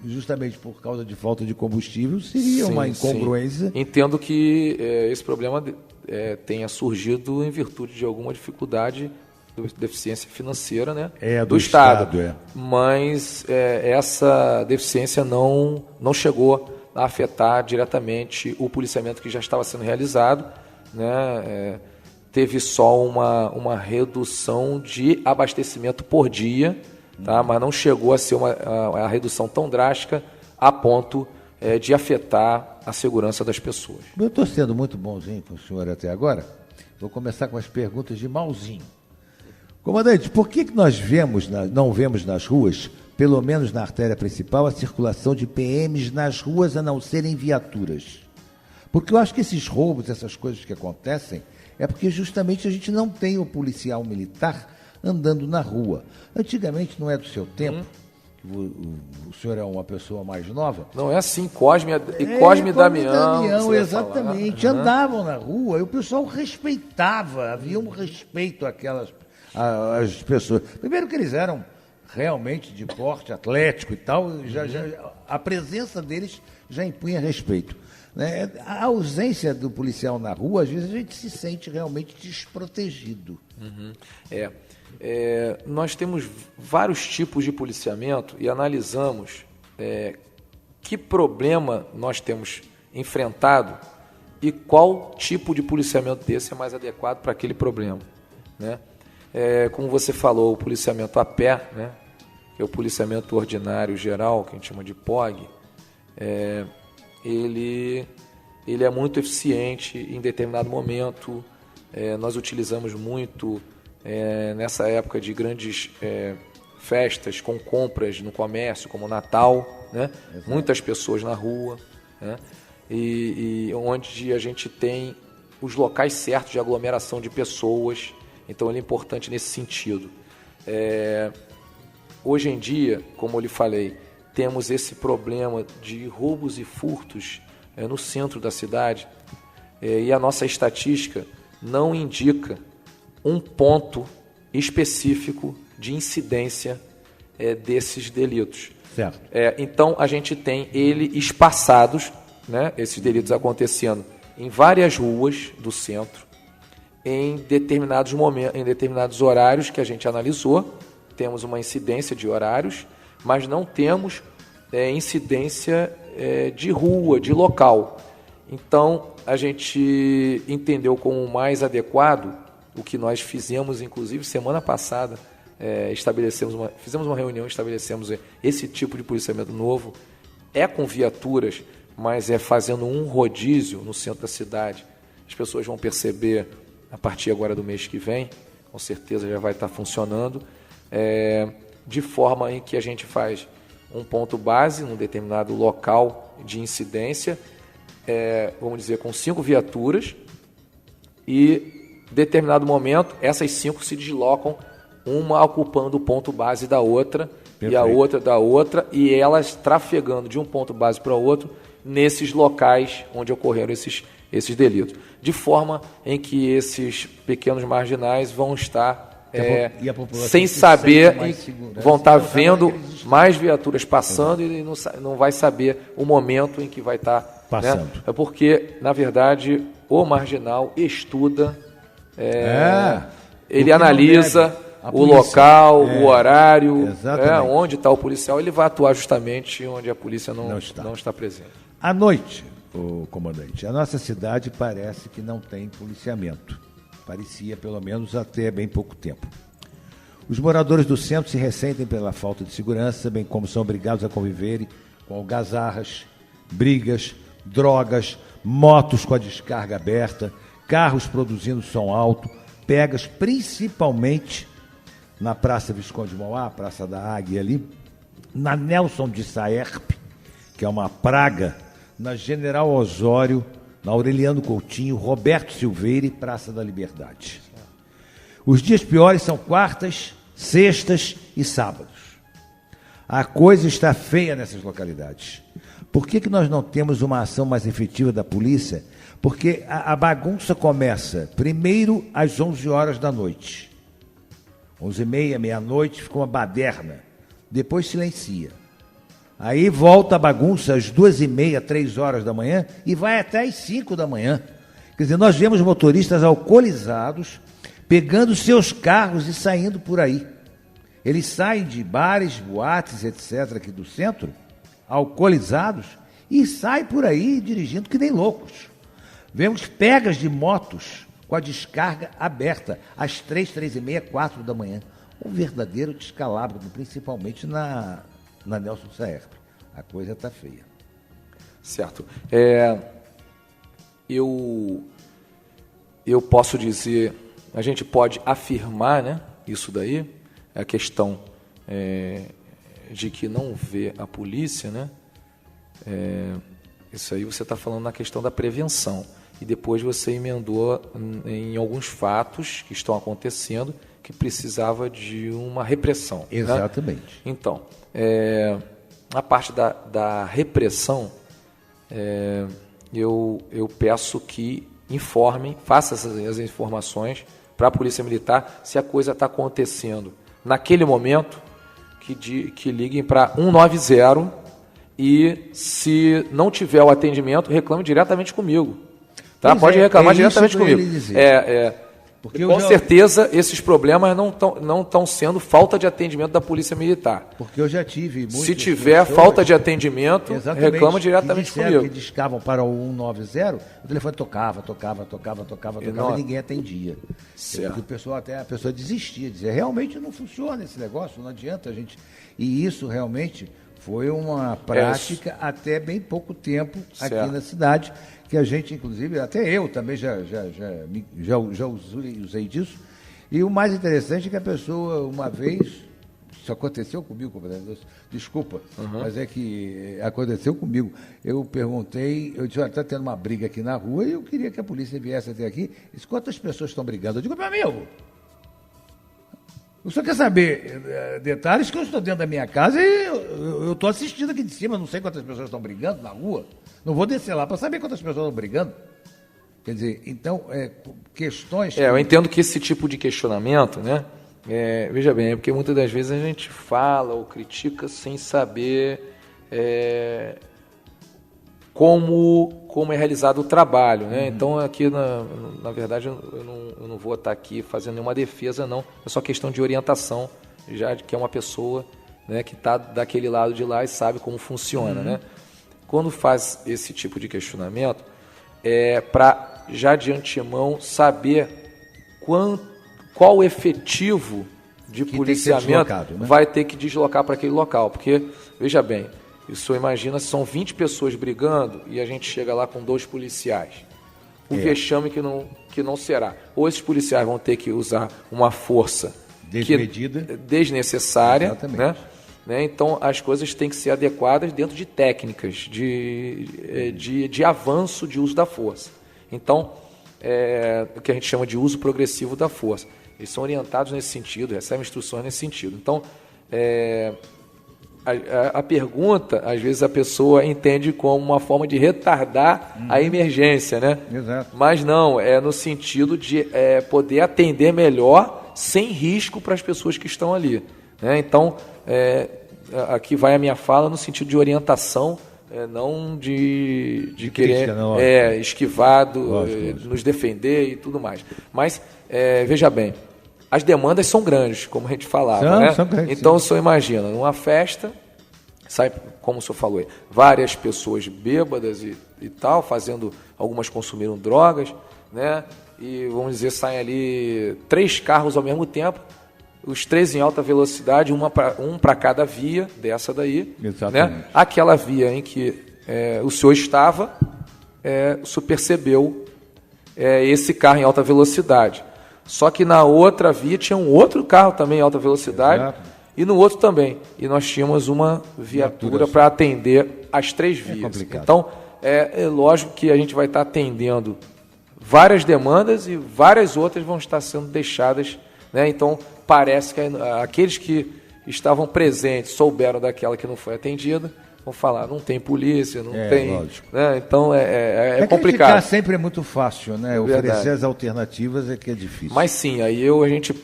justamente por causa de falta de combustível, seria uma incongruência. Sim. Entendo que esse problema tenha surgido em virtude de alguma dificuldade, deficiência financeira, né, do Estado. Mas essa deficiência não chegou a afetar diretamente o policiamento que já estava sendo realizado, né, teve só uma redução de abastecimento por dia, tá? Mas não chegou a ser uma redução tão drástica a ponto de afetar a segurança das pessoas. Eu estou sendo muito bonzinho com o senhor até agora. Vou começar com as perguntas de malzinho. Comandante, por que nós não vemos nas ruas, pelo menos na artéria principal, a circulação de PMs nas ruas a não serem viaturas? Porque eu acho que esses roubos, essas coisas que acontecem, é porque justamente a gente não tem o policial militar andando na rua. Antigamente, não é do seu tempo, o senhor é uma pessoa mais nova. Não é assim, Cosme e Damião, exatamente, andavam na rua e o pessoal respeitava, havia um respeito às pessoas. Primeiro que eles eram realmente de porte atlético e tal, a presença deles já impunha respeito. Né? A ausência do policial na rua, às vezes a gente se sente realmente desprotegido. Nós temos vários tipos de policiamento e analisamos que problema nós temos enfrentado e qual tipo de policiamento desse é mais adequado para aquele problema. Né? Como você falou, o policiamento a pé, né? Que é o policiamento ordinário geral, que a gente chama de POG, ele é muito eficiente em determinado momento. Nós utilizamos muito nessa época de grandes festas com compras no comércio, como Natal, né? Muitas pessoas na rua, né? E onde a gente tem os locais certos de aglomeração de pessoas. Então ele é importante nesse sentido. Hoje em dia, como eu lhe falei, temos esse problema de roubos e furtos no centro da cidade, e a nossa estatística não indica um ponto específico de incidência desses delitos. Certo. Então, a gente tem espaçados, né, esses delitos acontecendo em várias ruas do centro, em determinados momentos, em determinados horários que a gente analisou. Temos uma incidência de horários, mas não temos incidência de rua, de local. Então, a gente entendeu como mais adequado o que nós fizemos, inclusive, semana passada, fizemos uma reunião, estabelecemos esse tipo de policiamento novo, com viaturas, mas fazendo um rodízio no centro da cidade. As pessoas vão perceber, a partir agora do mês que vem, com certeza já vai estar funcionando, de forma em que a gente faz um ponto base num determinado local de incidência, vamos dizer, com 5 viaturas, e em determinado momento essas 5 se deslocam, uma ocupando o ponto base da outra, perfeito, e a outra da outra, e elas trafegando de um ponto base para o outro nesses locais onde ocorreram esses delitos, de forma em que esses pequenos marginais vão estar sem saber, vão estar vendo mais viaturas passando. Exato. E não vai saber o momento em que vai estar passando. Né? É porque, na verdade, o marginal estuda, ele analisa o local, o horário, onde está o policial, ele vai atuar justamente onde a polícia não está presente. À noite, comandante, a nossa cidade parece que não tem policiamento. Parecia, pelo menos, até bem pouco tempo. Os moradores do centro se ressentem pela falta de segurança, bem como são obrigados a conviverem com algazarras, brigas, drogas, motos com a descarga aberta, carros produzindo som alto, pegas principalmente na Praça Visconde de Mauá, Praça da Águia ali, na Nelson de Saerp, que é uma praga, na General Osório, na Aureliano Coutinho, Roberto Silveira e Praça da Liberdade. Os dias piores são quartas, sextas e sábados. A coisa está feia nessas localidades. Por que nós não temos uma ação mais efetiva da polícia? Porque a bagunça começa primeiro às 11 horas da noite. 11h30, meia-noite, fica uma baderna. Depois silencia. Aí volta a bagunça às 2h30, 3 horas da manhã e vai até às 5 da manhã. Quer dizer, nós vemos motoristas alcoolizados pegando seus carros e saindo por aí. Eles saem de bares, boates, etc., aqui do centro, alcoolizados, e saem por aí dirigindo que nem loucos. Vemos pegas de motos com a descarga aberta às 3, 3h30, 4 da manhã. Um verdadeiro descalabro, principalmente na Nelson Saerp. A coisa está feia. Certo. Eu posso dizer, a gente pode afirmar, né, isso daí, a questão de que não vê a polícia, né? Isso aí você está falando na questão da prevenção. E depois você emendou em alguns fatos que estão acontecendo que precisava de uma repressão. Exatamente. Né? Então, na parte da repressão, eu peço que informem, façam as informações para a Polícia Militar se a coisa está acontecendo naquele momento, que liguem para 190 e, se não tiver o atendimento, reclame diretamente comigo. Tá? Pode reclamar diretamente comigo. Porque com certeza esses problemas não estão sendo falta de atendimento da Polícia Militar. Porque eu já tive muitas Se tiver falta de atendimento, reclama diretamente comigo. Que discavam para o 190, o telefone tocava e ninguém atendia. Certo. A pessoa desistia, dizia, realmente não funciona esse negócio, não adianta a gente. E isso realmente foi uma prática até bem pouco tempo aqui na cidade, que a gente, inclusive, até eu também já usei disso. E o mais interessante é que a pessoa, uma vez, isso aconteceu comigo, companheiro, desculpa, mas é que aconteceu comigo. Eu perguntei, eu disse, olha, está tendo uma briga aqui na rua e eu queria que a polícia viesse até aqui. Disse, quantas pessoas estão brigando? Eu digo, meu amigo, o senhor quer saber detalhes que eu estou dentro da minha casa e eu estou assistindo aqui de cima, não sei quantas pessoas estão brigando na rua. Não vou descer lá para saber quantas pessoas estão brigando. Quer dizer, então, questões... eu entendo que esse tipo de questionamento, né? Veja bem, porque muitas das vezes a gente fala ou critica sem saber como é realizado o trabalho, né? Então, aqui, na verdade, eu não vou estar aqui fazendo nenhuma defesa, não. É só questão de orientação, já que é uma pessoa, né, que está daquele lado de lá e sabe como funciona, né? Quando faz esse tipo de questionamento, para já de antemão saber qual o efetivo de policiamento vai ter que deslocar para aquele local. Porque, veja bem, o senhor imagina se são 20 pessoas brigando e a gente chega lá com 2 policiais. O vexame que não será. Ou esses policiais vão ter que usar uma força desnecessária, né? Então, as coisas têm que ser adequadas dentro de técnicas de avanço de uso da força. Então, o que a gente chama de uso progressivo da força. Eles são orientados nesse sentido, recebem instruções nesse sentido. Então, a pergunta, às vezes a pessoa entende como uma forma de retardar a emergência, né? Exato. Mas não, é no sentido de poder atender melhor, sem risco para as pessoas que estão ali, né? Então, aqui vai a minha fala no sentido de orientação, não de querer esquivar, nos defender e tudo mais. Mas, veja bem, as demandas são grandes, como a gente falava, né? São grandes, então, o senhor imagina, numa festa, sai, como o senhor falou, várias pessoas bêbadas e tal, algumas consumiram drogas, né? E, vamos dizer, saem ali 3 carros ao mesmo tempo, os 3 em alta velocidade, um para cada via dessa daí. Exatamente. Né? Aquela via em que o senhor estava, o senhor percebeu esse carro em alta velocidade. Só que na outra via tinha um outro carro também em alta velocidade. Exato. E no outro também. E nós tínhamos uma viatura para atender as 3 vias. Então, é lógico que a gente vai estar atendendo várias demandas e várias outras vão estar sendo deixadas, né? Então, parece que aqueles que estavam presentes, souberam daquela que não foi atendida, vão falar, não tem polícia, não tem... Lógico. Né? Então é complicado. Criticar sempre é muito fácil, né? Verdade. Oferecer as alternativas é que é difícil. Mas sim, aí a gente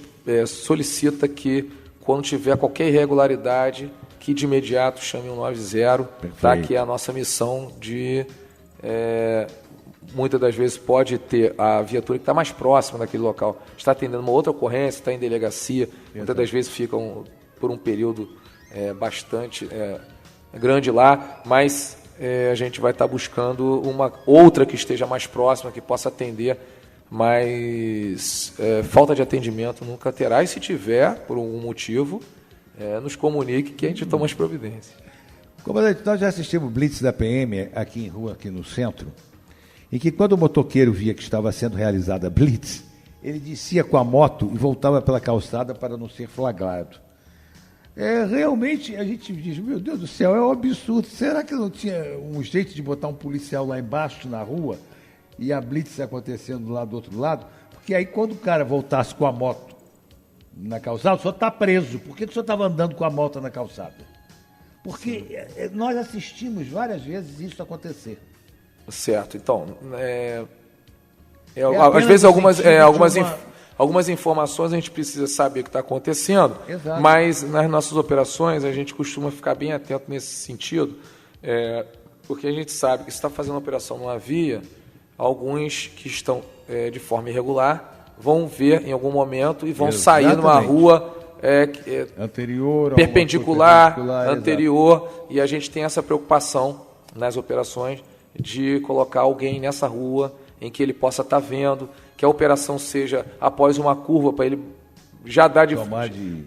solicita que, quando tiver qualquer irregularidade, que de imediato chame o 90, tá? Que é a nossa missão de... muitas das vezes pode ter a viatura que está mais próxima daquele local, está atendendo uma outra ocorrência, está em delegacia, muitas das vezes ficam por um período bastante grande lá, mas a gente vai estar buscando uma outra que esteja mais próxima, que possa atender, mas falta de atendimento nunca terá, e se tiver, por algum motivo, nos comunique que a gente toma as providências. Comandante, nós já assistimos Blitz da PM aqui em rua, aqui no centro, em que quando o motoqueiro via que estava sendo realizada a Blitz, ele descia com a moto e voltava pela calçada para não ser flagrado. Realmente a gente diz, meu Deus do céu, é um absurdo. Será que não tinha um jeito de botar um policial lá embaixo na rua e a Blitz acontecendo lá do outro lado? Porque aí quando o cara voltasse com a moto na calçada, o senhor está preso. Por que o senhor estava andando com a moto na calçada? Porque nós assistimos várias vezes isso acontecer. Certo, então, às vezes algumas informações a gente precisa saber o que está acontecendo. Exato. Mas nas nossas operações a gente costuma ficar bem atento nesse sentido, porque a gente sabe que se está fazendo uma operação numa via, alguns que estão de forma irregular vão ver em algum momento e vão sair numa rua anterior, perpendicular, anterior, e a gente tem essa preocupação nas operações de colocar alguém nessa rua em que ele possa estar vendo, que a operação seja após uma curva, para ele já dar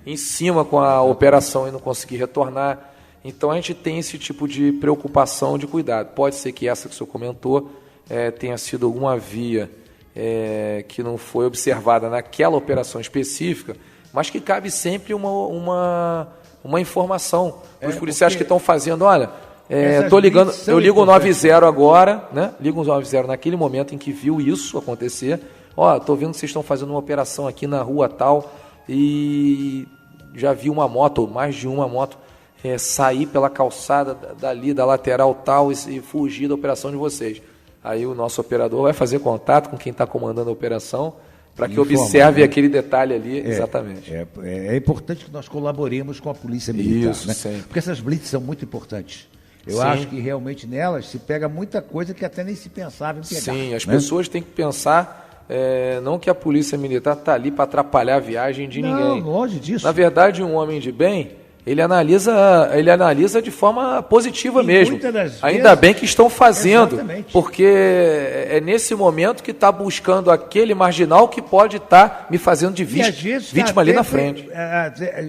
em cima com a operação e não conseguir retornar. Então a gente tem esse tipo de preocupação, de cuidado. Pode ser que essa que o senhor comentou tenha sido alguma via que não foi observada naquela operação específica, mas que cabe sempre uma informação para os policiais que estão fazendo, olha... eu ligo o 90 agora, né? Ligo o 90 naquele momento em que viu isso acontecer. Estou vendo que vocês estão fazendo uma operação aqui na rua tal e já vi uma moto, ou mais de uma moto, sair pela calçada dali, da lateral tal e fugir da operação de vocês. Aí o nosso operador vai fazer contato com quem está comandando a operação para que observe aquele detalhe ali, exatamente. É importante que nós colaboremos com a Polícia Militar, isso, né? Sempre. Porque essas blitz são muito importantes. Eu Sim. acho que realmente nelas se pega muita coisa que até nem se pensava em pegar. Sim, as pessoas têm que pensar, não que a Polícia Militar está ali para atrapalhar a viagem de ninguém. Não, longe disso. Na verdade, um homem de bem, ele analisa de forma positiva mesmo. Ainda bem que estão fazendo, exatamente. Porque é nesse momento que está buscando aquele marginal que pode estar me fazendo de vítima ali na frente.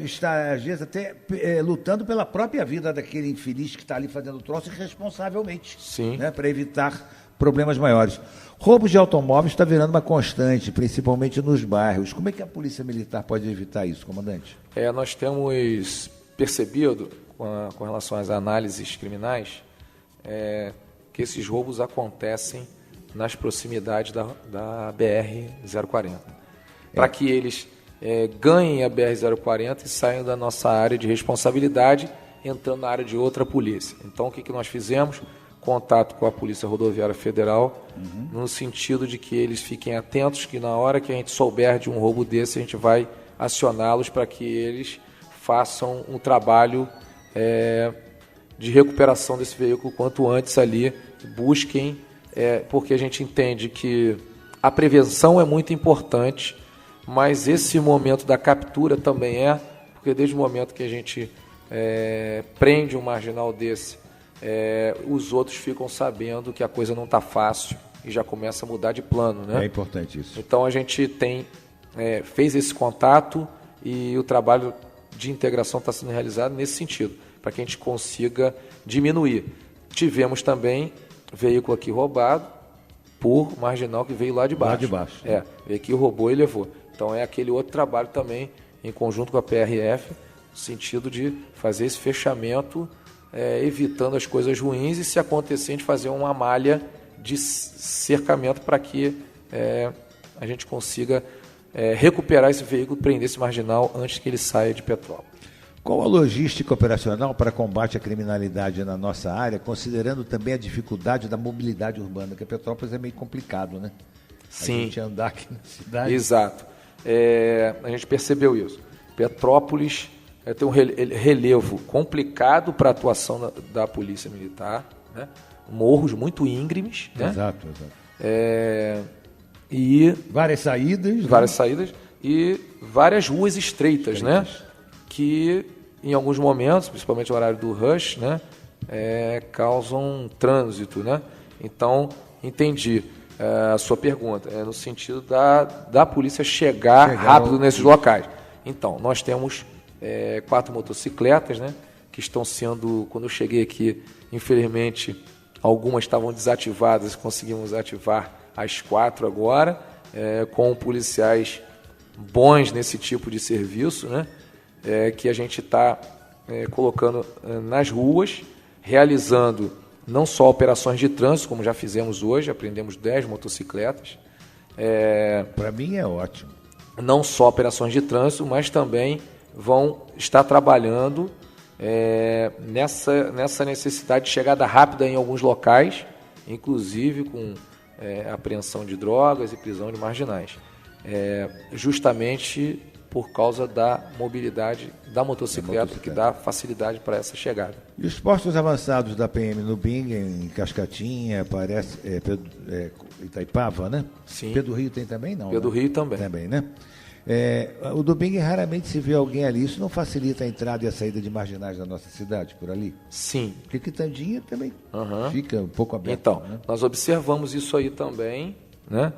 Está, às vezes, até lutando pela própria vida daquele infeliz que está ali fazendo o troço irresponsavelmente. Sim. Né, para evitar problemas maiores. Roubos de automóveis está virando uma constante, principalmente nos bairros. Como é que a Polícia Militar pode evitar isso, comandante? Nós temos percebido, com relação às análises criminais, que esses roubos acontecem nas proximidades da BR-040. Para que eles ganhem a BR-040 e saiam da nossa área de responsabilidade, entrando na área de outra polícia. Então, o que nós fizemos? Contato com a Polícia Rodoviária Federal, no sentido de que eles fiquem atentos, que na hora que a gente souber de um roubo desse, a gente vai acioná-los para que eles façam um trabalho de recuperação desse veículo quanto antes ali, busquem, porque a gente entende que a prevenção é muito importante, mas esse momento da captura também porque desde o momento que a gente prende um marginal desse, os outros ficam sabendo que a coisa não está fácil e já começa a mudar de plano, né? É importante isso. Então a gente fez esse contato e o trabalho de integração está sendo realizado nesse sentido, para que a gente consiga diminuir. Tivemos também veículo aqui roubado por marginal que veio lá de baixo. Lá de baixo. Veio aqui, roubou e levou. Então é aquele outro trabalho também, em conjunto com a PRF, no sentido de fazer esse fechamento, evitando as coisas ruins e, se acontecer, a gente fazer uma malha de cercamento para que a gente consiga recuperar esse veículo, prender esse marginal antes que ele saia de Petrópolis. Qual a logística operacional para combate à criminalidade na nossa área, considerando também a dificuldade da mobilidade urbana? Porque Petrópolis é meio complicado, né? Sim. A gente andar aqui na cidade. Exato. A gente percebeu isso. Petrópolis tem um relevo complicado para a atuação da Polícia Militar, né? Morros muito íngremes, né? Exato. E várias saídas. Várias saídas e várias ruas estreitas, né? Que em alguns momentos, principalmente no horário do rush, né? Causam trânsito, né? Então, entendi a sua pergunta, no sentido da polícia chegar rápido nesses locais. Então, nós temos 4 motocicletas, né? Que estão sendo, quando eu cheguei aqui, infelizmente, algumas estavam desativadas, conseguimos ativar as 4 agora, com policiais bons nesse tipo de serviço, né? Que a gente está colocando nas ruas, realizando não só operações de trânsito, como já fizemos hoje, apreendemos 10 motocicletas. Para mim é ótimo. Não só operações de trânsito, mas também vão estar trabalhando nessa necessidade de chegada rápida em alguns locais, inclusive com apreensão de drogas e prisão de marginais. Justamente por causa da mobilidade da motocicleta, que dá facilidade para essa chegada. E os postos avançados da PM no Bing, em Cascatinha, parece Itaipava, né? Sim. Pedro Rio tem também, não? Pedro Rio também. Também, né? O do Bing raramente se vê alguém ali. Isso não facilita a entrada e a saída de marginais da nossa cidade, por ali? Sim. Porque Quitandinha também fica um pouco aberto. Então, né? nós observamos isso aí também, né?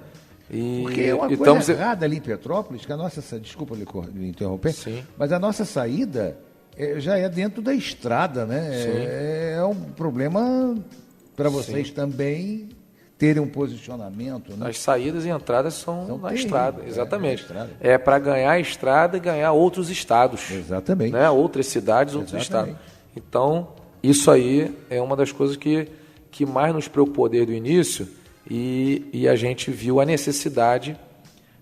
Porque é uma coisa errada ali em Petrópolis, que a nossa... Desculpa me interromper, Sim. mas a nossa saída já é dentro da estrada, né? É um problema para vocês também terem um posicionamento. Né? As saídas e entradas são na estrada, exatamente. É para ganhar a estrada e ganhar outros estados. Exatamente. Né? Outras cidades, outros estados. Então, isso aí é uma das coisas que mais nos preocupou desde o início. E a gente viu a necessidade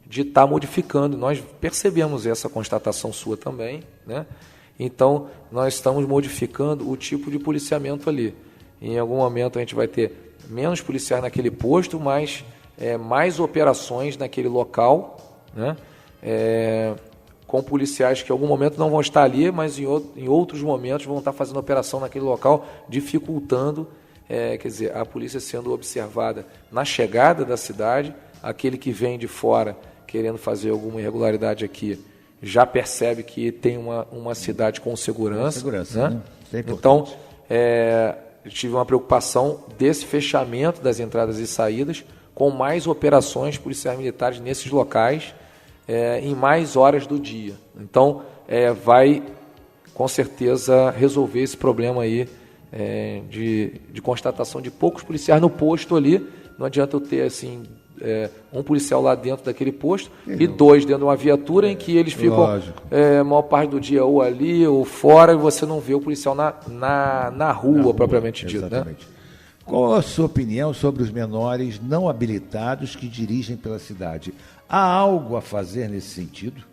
de estar modificando. Nós percebemos essa constatação sua também, né? Então, nós estamos modificando o tipo de policiamento ali. Em algum momento a gente vai ter menos policiais naquele posto, mas mais operações naquele local, né? Com policiais que em algum momento não vão estar ali, mas em outros momentos vão estar fazendo operação naquele local, dificultando quer dizer, a polícia sendo observada na chegada da cidade, aquele que vem de fora querendo fazer alguma irregularidade aqui, já percebe que tem uma cidade com segurança. Né? Então, tive uma preocupação desse fechamento das entradas e saídas, com mais operações policiais militares nesses locais, em mais horas do dia. Então, vai, com certeza, resolver esse problema aí, de constatação de poucos policiais no posto ali. Não adianta eu ter assim um policial lá dentro daquele posto e 2 dentro de uma viatura em que eles ficam a maior parte do dia ou ali ou fora, e você não vê o policial na rua propriamente dito. Exatamente. Né? Qual a sua opinião sobre os menores não habilitados que dirigem pela cidade? Há algo a fazer nesse sentido?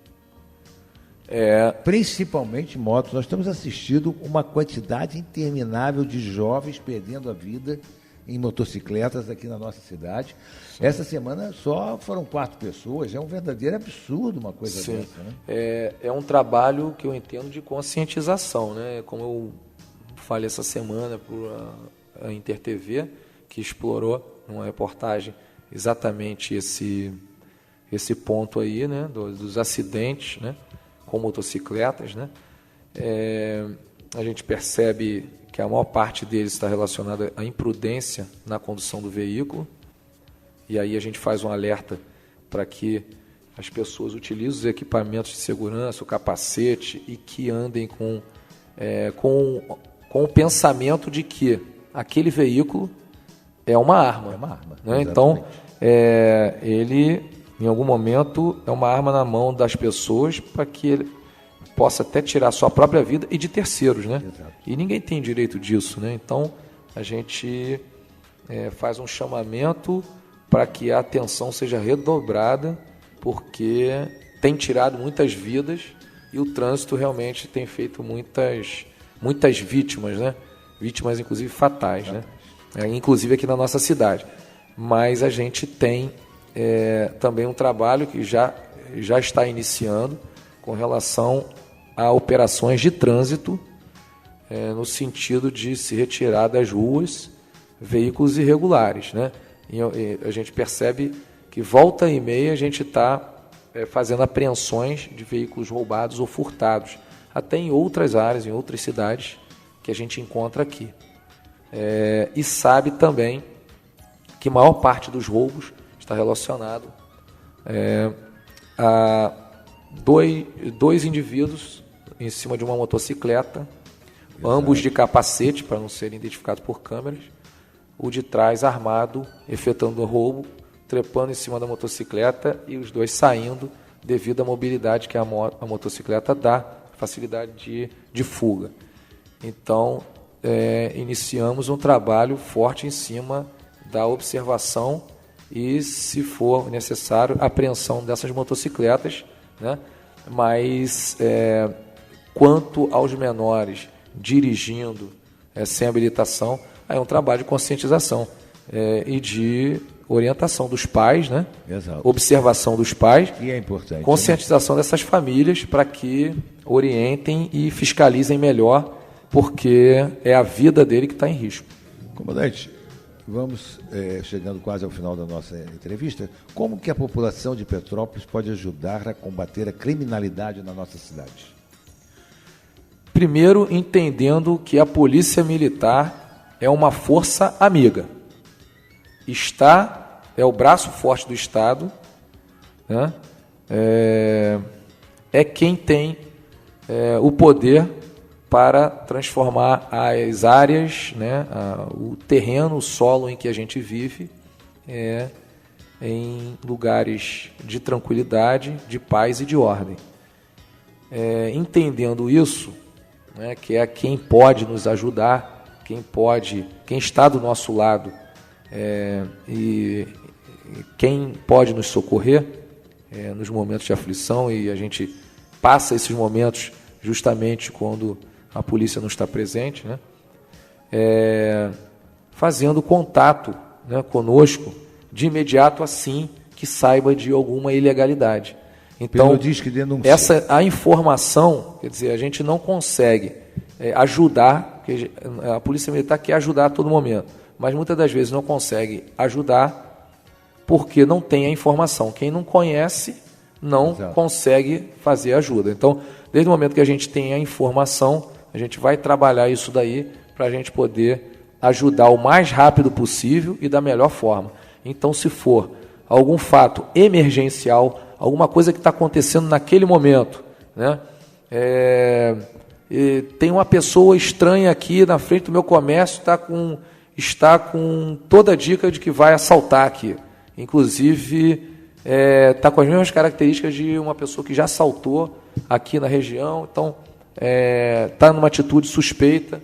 Principalmente motos. Nós estamos assistindo uma quantidade interminável de jovens perdendo a vida em motocicletas aqui na nossa cidade. Sim. Essa semana só foram 4 pessoas. É um verdadeiro absurdo uma coisa Sim. dessa. Né? É um trabalho que eu entendo de conscientização, né? Como eu falei essa semana para a Inter TV, que explorou numa reportagem exatamente esse ponto aí, né? Dos acidentes, né? Com motocicletas, né? A gente percebe que a maior parte deles está relacionada à imprudência na condução do veículo, e aí a gente faz um alerta para que as pessoas utilizem os equipamentos de segurança, o capacete, e que andem com o pensamento de que aquele veículo é uma arma. É uma arma. Né? Então, ele... Em algum momento, é uma arma na mão das pessoas para que ele possa até tirar a sua própria vida e de terceiros, né? Exato. E ninguém tem direito disso, né? Então, a gente faz um chamamento para que a atenção seja redobrada, porque tem tirado muitas vidas e o trânsito realmente tem feito muitas vítimas, né? Vítimas, inclusive, fatais, né? Inclusive aqui na nossa cidade. Mas a gente tem também um trabalho que já está iniciando com relação a operações de trânsito, no sentido de se retirar das ruas veículos irregulares, né? E a gente percebe que volta e meia a gente está fazendo apreensões de veículos roubados ou furtados, até em outras áreas, em outras cidades que a gente encontra aqui. E sabe também que a maior parte dos roubos está relacionado a dois indivíduos em cima de uma motocicleta, ambos de capacete, para não serem identificados por câmeras, o de trás armado, efetuando o roubo, trepando em cima da motocicleta e os dois saindo devido à mobilidade que a motocicleta dá, facilidade de fuga. Então, iniciamos um trabalho forte em cima da observação e, se for necessário, apreensão dessas motocicletas, né? Mas, quanto aos menores dirigindo sem habilitação, é um trabalho de conscientização e de orientação dos pais, né? Exato. Observação dos pais, e é importante, conscientização, né, dessas famílias para que orientem e fiscalizem melhor, porque é a vida dele que está em risco. Comandante, vamos chegando quase ao final da nossa entrevista. Como que a população de Petrópolis pode ajudar a combater a criminalidade na nossa cidade? Primeiro, entendendo que a Polícia Militar é uma força amiga. É o braço forte do Estado, né? É quem tem o poder para transformar as áreas, né, o terreno, o solo em que a gente vive, em lugares de tranquilidade, de paz e de ordem. Entendendo isso, né, que é quem pode nos ajudar, quem está do nosso lado e quem pode nos socorrer nos momentos de aflição, e a gente passa esses momentos justamente quando a polícia não está presente, né? Fazendo contato, né, conosco de imediato, assim que saiba de alguma ilegalidade. Então, a informação, quer dizer, a gente não consegue ajudar, porque a Polícia Militar quer ajudar a todo momento, mas muitas das vezes não consegue ajudar porque não tem a informação. Quem não conhece não consegue fazer ajuda. Então, desde o momento que a gente tem a informação, a gente vai trabalhar isso daí para a gente poder ajudar o mais rápido possível e da melhor forma. Então, se for algum fato emergencial, alguma coisa que está acontecendo naquele momento, né? Tem uma pessoa estranha aqui na frente do meu comércio, está com toda a dica de que vai assaltar aqui. Inclusive, está com as mesmas características de uma pessoa que já assaltou aqui na região. Então, está numa atitude suspeita.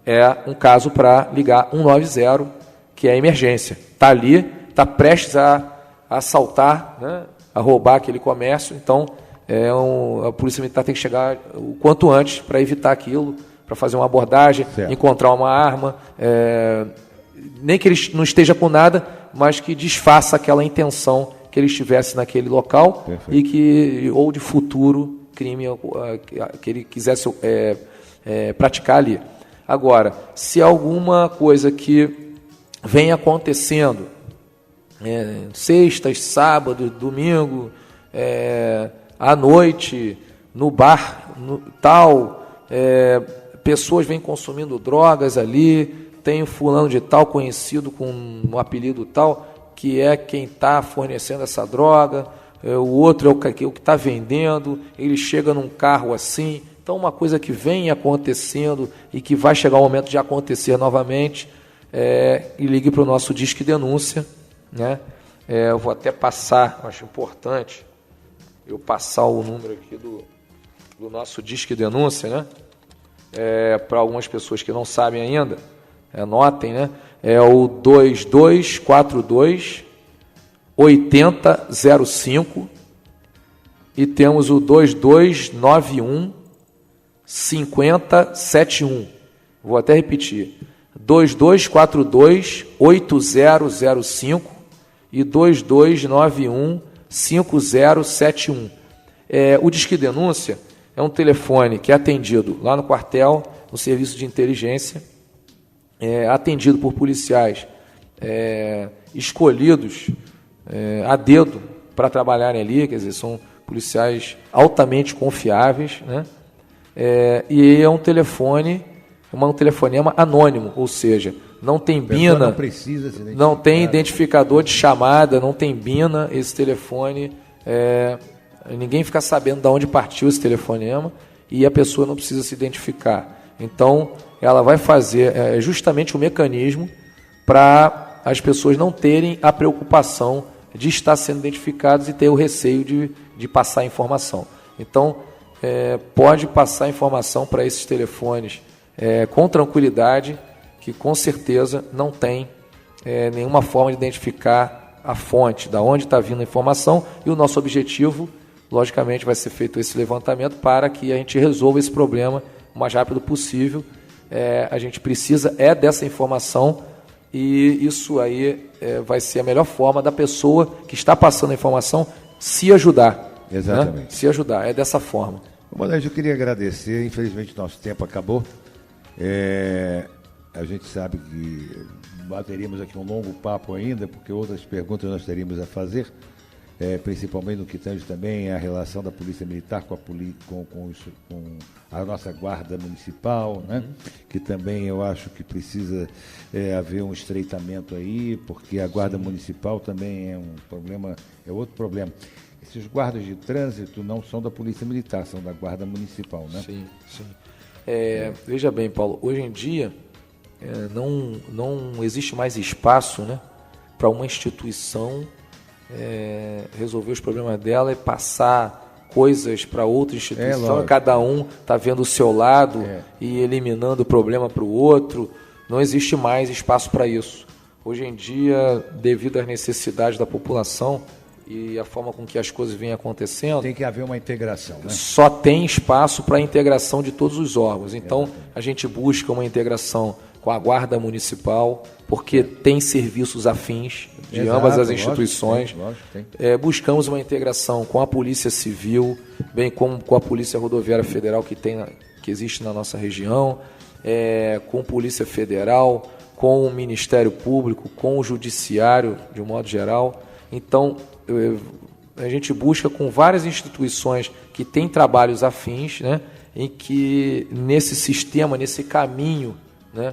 É um caso para ligar 190, que é a emergência. Está ali, está prestes a assaltar, né, a roubar aquele comércio. Então, a Polícia Militar tem que chegar o quanto antes para evitar aquilo, para fazer uma abordagem, encontrar uma arma, nem que ele não esteja com nada, mas que desfaça aquela intenção que ele estivesse naquele local. Perfeito. Ou de futuro crime que ele quisesse praticar ali. Agora, se alguma coisa que vem acontecendo, sextas, sábado, domingo, à noite, no bar, pessoas vêm consumindo drogas ali, tem o fulano de tal conhecido com um apelido tal, que é quem está fornecendo essa droga, o outro é o que está vendendo, ele chega num carro assim. Então, uma coisa que vem acontecendo e que vai chegar o momento de acontecer novamente, e ligue para o nosso Disque Denúncia, né? Eu vou até passar, acho importante eu passar o número aqui do nosso Disque Denúncia, né? Para algumas pessoas que não sabem ainda, anotem, né? É o 2242 8005, e temos o 2291 5071. Vou até repetir. 2242 8005 e 2291 5071. O Disque Denúncia é um telefone que é atendido lá no quartel, no serviço de inteligência, atendido por policiais escolhidos a dedo para trabalharem ali, quer dizer, são policiais altamente confiáveis, né? E é um telefonema anônimo, ou seja, não tem bina, não tem identificador de chamada, não tem bina, esse telefone, ninguém fica sabendo de onde partiu esse telefonema e a pessoa não precisa se identificar. Então, ela vai fazer justamente o mecanismo para as pessoas não terem a preocupação de estar sendo identificadas e ter o receio de passar informação. Então, pode passar informação para esses telefones com tranquilidade, que com certeza não tem nenhuma forma de identificar a fonte, da onde está vindo a informação, e o nosso objetivo, logicamente, vai ser feito esse levantamento para que a gente resolva esse problema o mais rápido possível. A gente precisa dessa informação, e isso aí vai ser a melhor forma da pessoa que está passando a informação se ajudar. Exatamente. Né? Se ajudar, dessa forma. Comandante, eu queria agradecer, infelizmente nosso tempo acabou. A gente sabe que bateríamos aqui um longo papo ainda, porque outras perguntas nós teríamos a fazer, principalmente no que tange também a relação da Polícia Militar com a nossa Guarda Municipal, né? Que também eu acho que precisa haver um estreitamento aí, porque a Guarda Municipal também é um problema, é outro problema. Esses guardas de trânsito não são da Polícia Militar, são da Guarda Municipal, né? Sim, sim. Veja bem, Paulo, hoje em dia não existe mais espaço, né, para uma instituição resolver os problemas dela e passar coisas para outra instituição, e cada um está vendo o seu lado e eliminando o problema para o outro. Não existe mais espaço para isso. Hoje em dia, devido às necessidades da população e a forma com que as coisas vêm acontecendo, tem que haver uma integração, né? Só tem espaço para a integração de todos os órgãos. Então, a gente busca uma integração com a Guarda Municipal, porque tem serviços afins de ambas as instituições. Lógico, tem. Buscamos uma integração com a Polícia Civil, bem como com a Polícia Rodoviária Federal que existe na nossa região, com a Polícia Federal, com o Ministério Público, com o Judiciário, de um modo geral. Então, a gente busca com várias instituições que têm trabalhos afins, né, em que nesse sistema, nesse caminho, né,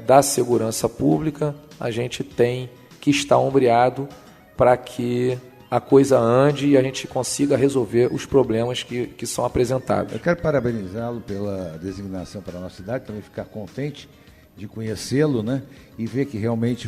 da segurança pública, a gente tem que estar ombreado para que a coisa ande e a gente consiga resolver os problemas que são apresentados. Eu quero parabenizá-lo pela designação para a nossa cidade, também ficar contente de conhecê-lo, né? E ver que realmente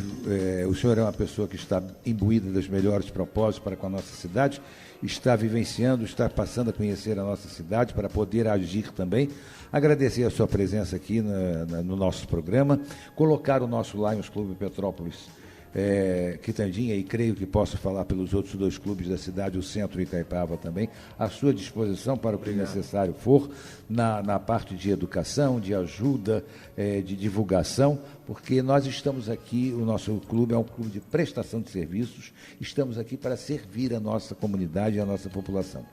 o senhor é uma pessoa que está imbuída dos melhores propósitos para com a nossa cidade, está vivenciando, está passando a conhecer a nossa cidade para poder agir também. Agradecer a sua presença aqui no nosso programa, colocar o nosso Lions Clube Petrópolis Quitandinha, e creio que posso falar pelos outros dois clubes da cidade, o Centro e Itaipava também, à sua disposição para o que necessário for, na parte de educação, de ajuda, de divulgação, porque nós estamos aqui, o nosso clube é um clube de prestação de serviços, estamos aqui para servir a nossa comunidade e a nossa população.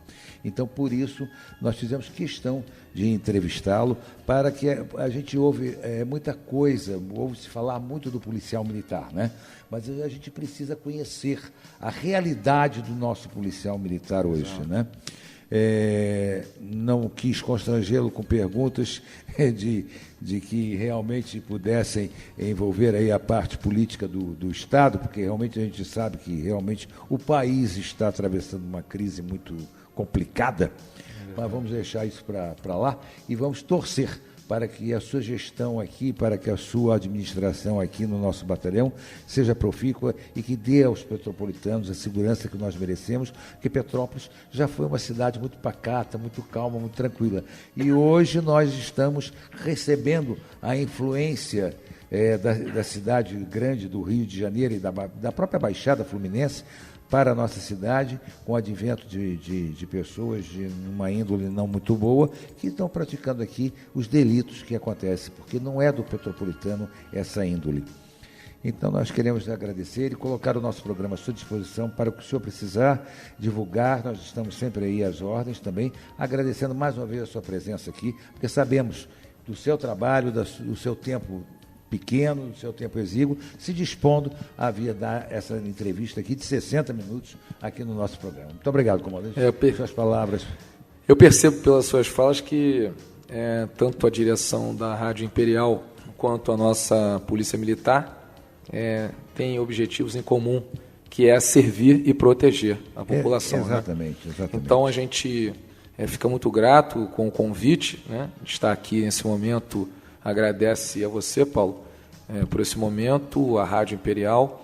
Então, por isso, nós fizemos questão de entrevistá-lo, para que a gente ouve muita coisa, ouve-se falar muito do policial militar, né? Mas a gente precisa conhecer a realidade do nosso policial militar hoje, exato, né? Não quis constrangê-lo com perguntas de que realmente pudessem envolver aí a parte política do Estado, porque realmente a gente sabe que realmente o país está atravessando uma crise muito complicada, mas vamos deixar isso para lá e vamos torcer para que a sua gestão aqui, para que a sua administração aqui no nosso batalhão seja profícua e que dê aos petropolitanos a segurança que nós merecemos, porque Petrópolis já foi uma cidade muito pacata, muito calma, muito tranquila. E hoje nós estamos recebendo a influência da cidade grande do Rio de Janeiro e da própria Baixada Fluminense para a nossa cidade, com o advento de pessoas de uma índole não muito boa, que estão praticando aqui os delitos que acontecem, porque não é do petropolitano essa índole. Então, nós queremos agradecer e colocar o nosso programa à sua disposição para o que o senhor precisar divulgar. Nós estamos sempre aí às ordens também, agradecendo mais uma vez a sua presença aqui, porque sabemos do seu trabalho, do seu tempo pequeno, do seu tempo exíguo, se dispondo a vir dar essa entrevista aqui de 60 minutos aqui no nosso programa. Muito obrigado, comandante. Suas palavras. Eu percebo pelas suas falas que tanto a direção da Rádio Imperial quanto a nossa Polícia Militar tem objetivos em comum, que é servir e proteger a população. Exatamente. Então a gente fica muito grato com o convite, né, de estar aqui nesse momento. Agradece a você, Paulo, por esse momento, a Rádio Imperial,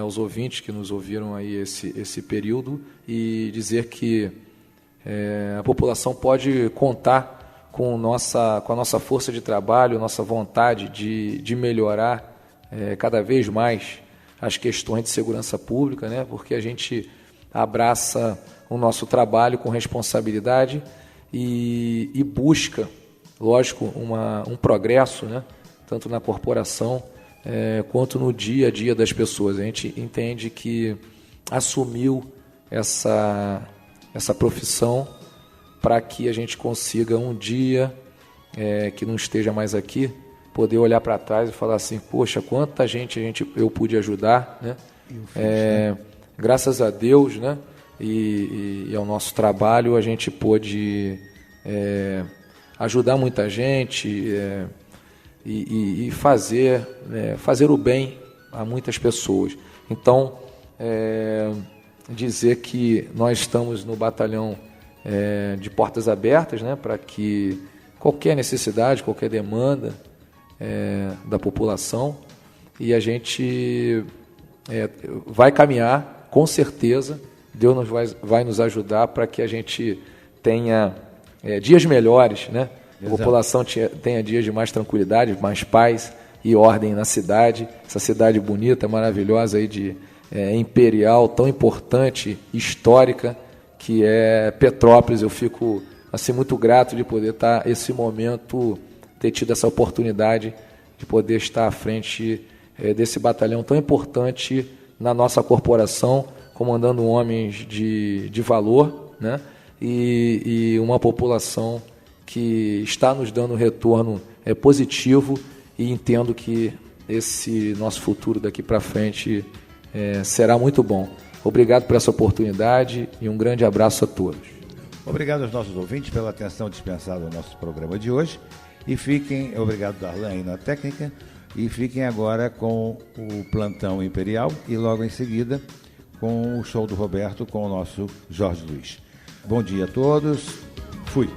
aos ouvintes que nos ouviram aí esse período, e dizer que a população pode contar com a nossa força de trabalho, nossa vontade de melhorar cada vez mais as questões de segurança pública, né? Porque a gente abraça o nosso trabalho com responsabilidade e busca, lógico, um progresso, né? Tanto na corporação quanto no dia a dia das pessoas. A gente entende que assumiu essa profissão para que a gente consiga um dia que não esteja mais aqui, poder olhar para trás e falar assim, poxa, quanta gente eu pude ajudar, né? Graças a Deus, né? E ao nosso trabalho a gente pôde ajudar muita gente e fazer o bem a muitas pessoas. Então, dizer que nós estamos no batalhão de portas abertas, né? Para que qualquer necessidade, qualquer demanda da população, e a gente vai caminhar, com certeza, Deus vai nos ajudar para que a gente tenha dias melhores, né? A população tenha dias de mais tranquilidade, mais paz e ordem na cidade, essa cidade bonita, maravilhosa aí de Imperial, tão importante, histórica, que é Petrópolis. Eu fico assim muito grato de poder estar esse momento, ter tido essa oportunidade de poder estar à frente desse batalhão tão importante na nossa corporação, comandando homens de valor, né? E uma população que está nos dando um retorno positivo, e entendo que esse nosso futuro daqui para frente será muito bom. Obrigado por essa oportunidade e um grande abraço a todos. Obrigado aos nossos ouvintes pela atenção dispensada ao nosso programa de hoje. E fiquem, obrigado Darlan aí na técnica, e fiquem agora com o Plantão Imperial e logo em seguida com o show do Roberto com o nosso Jorge Luiz. Bom dia a todos, fui!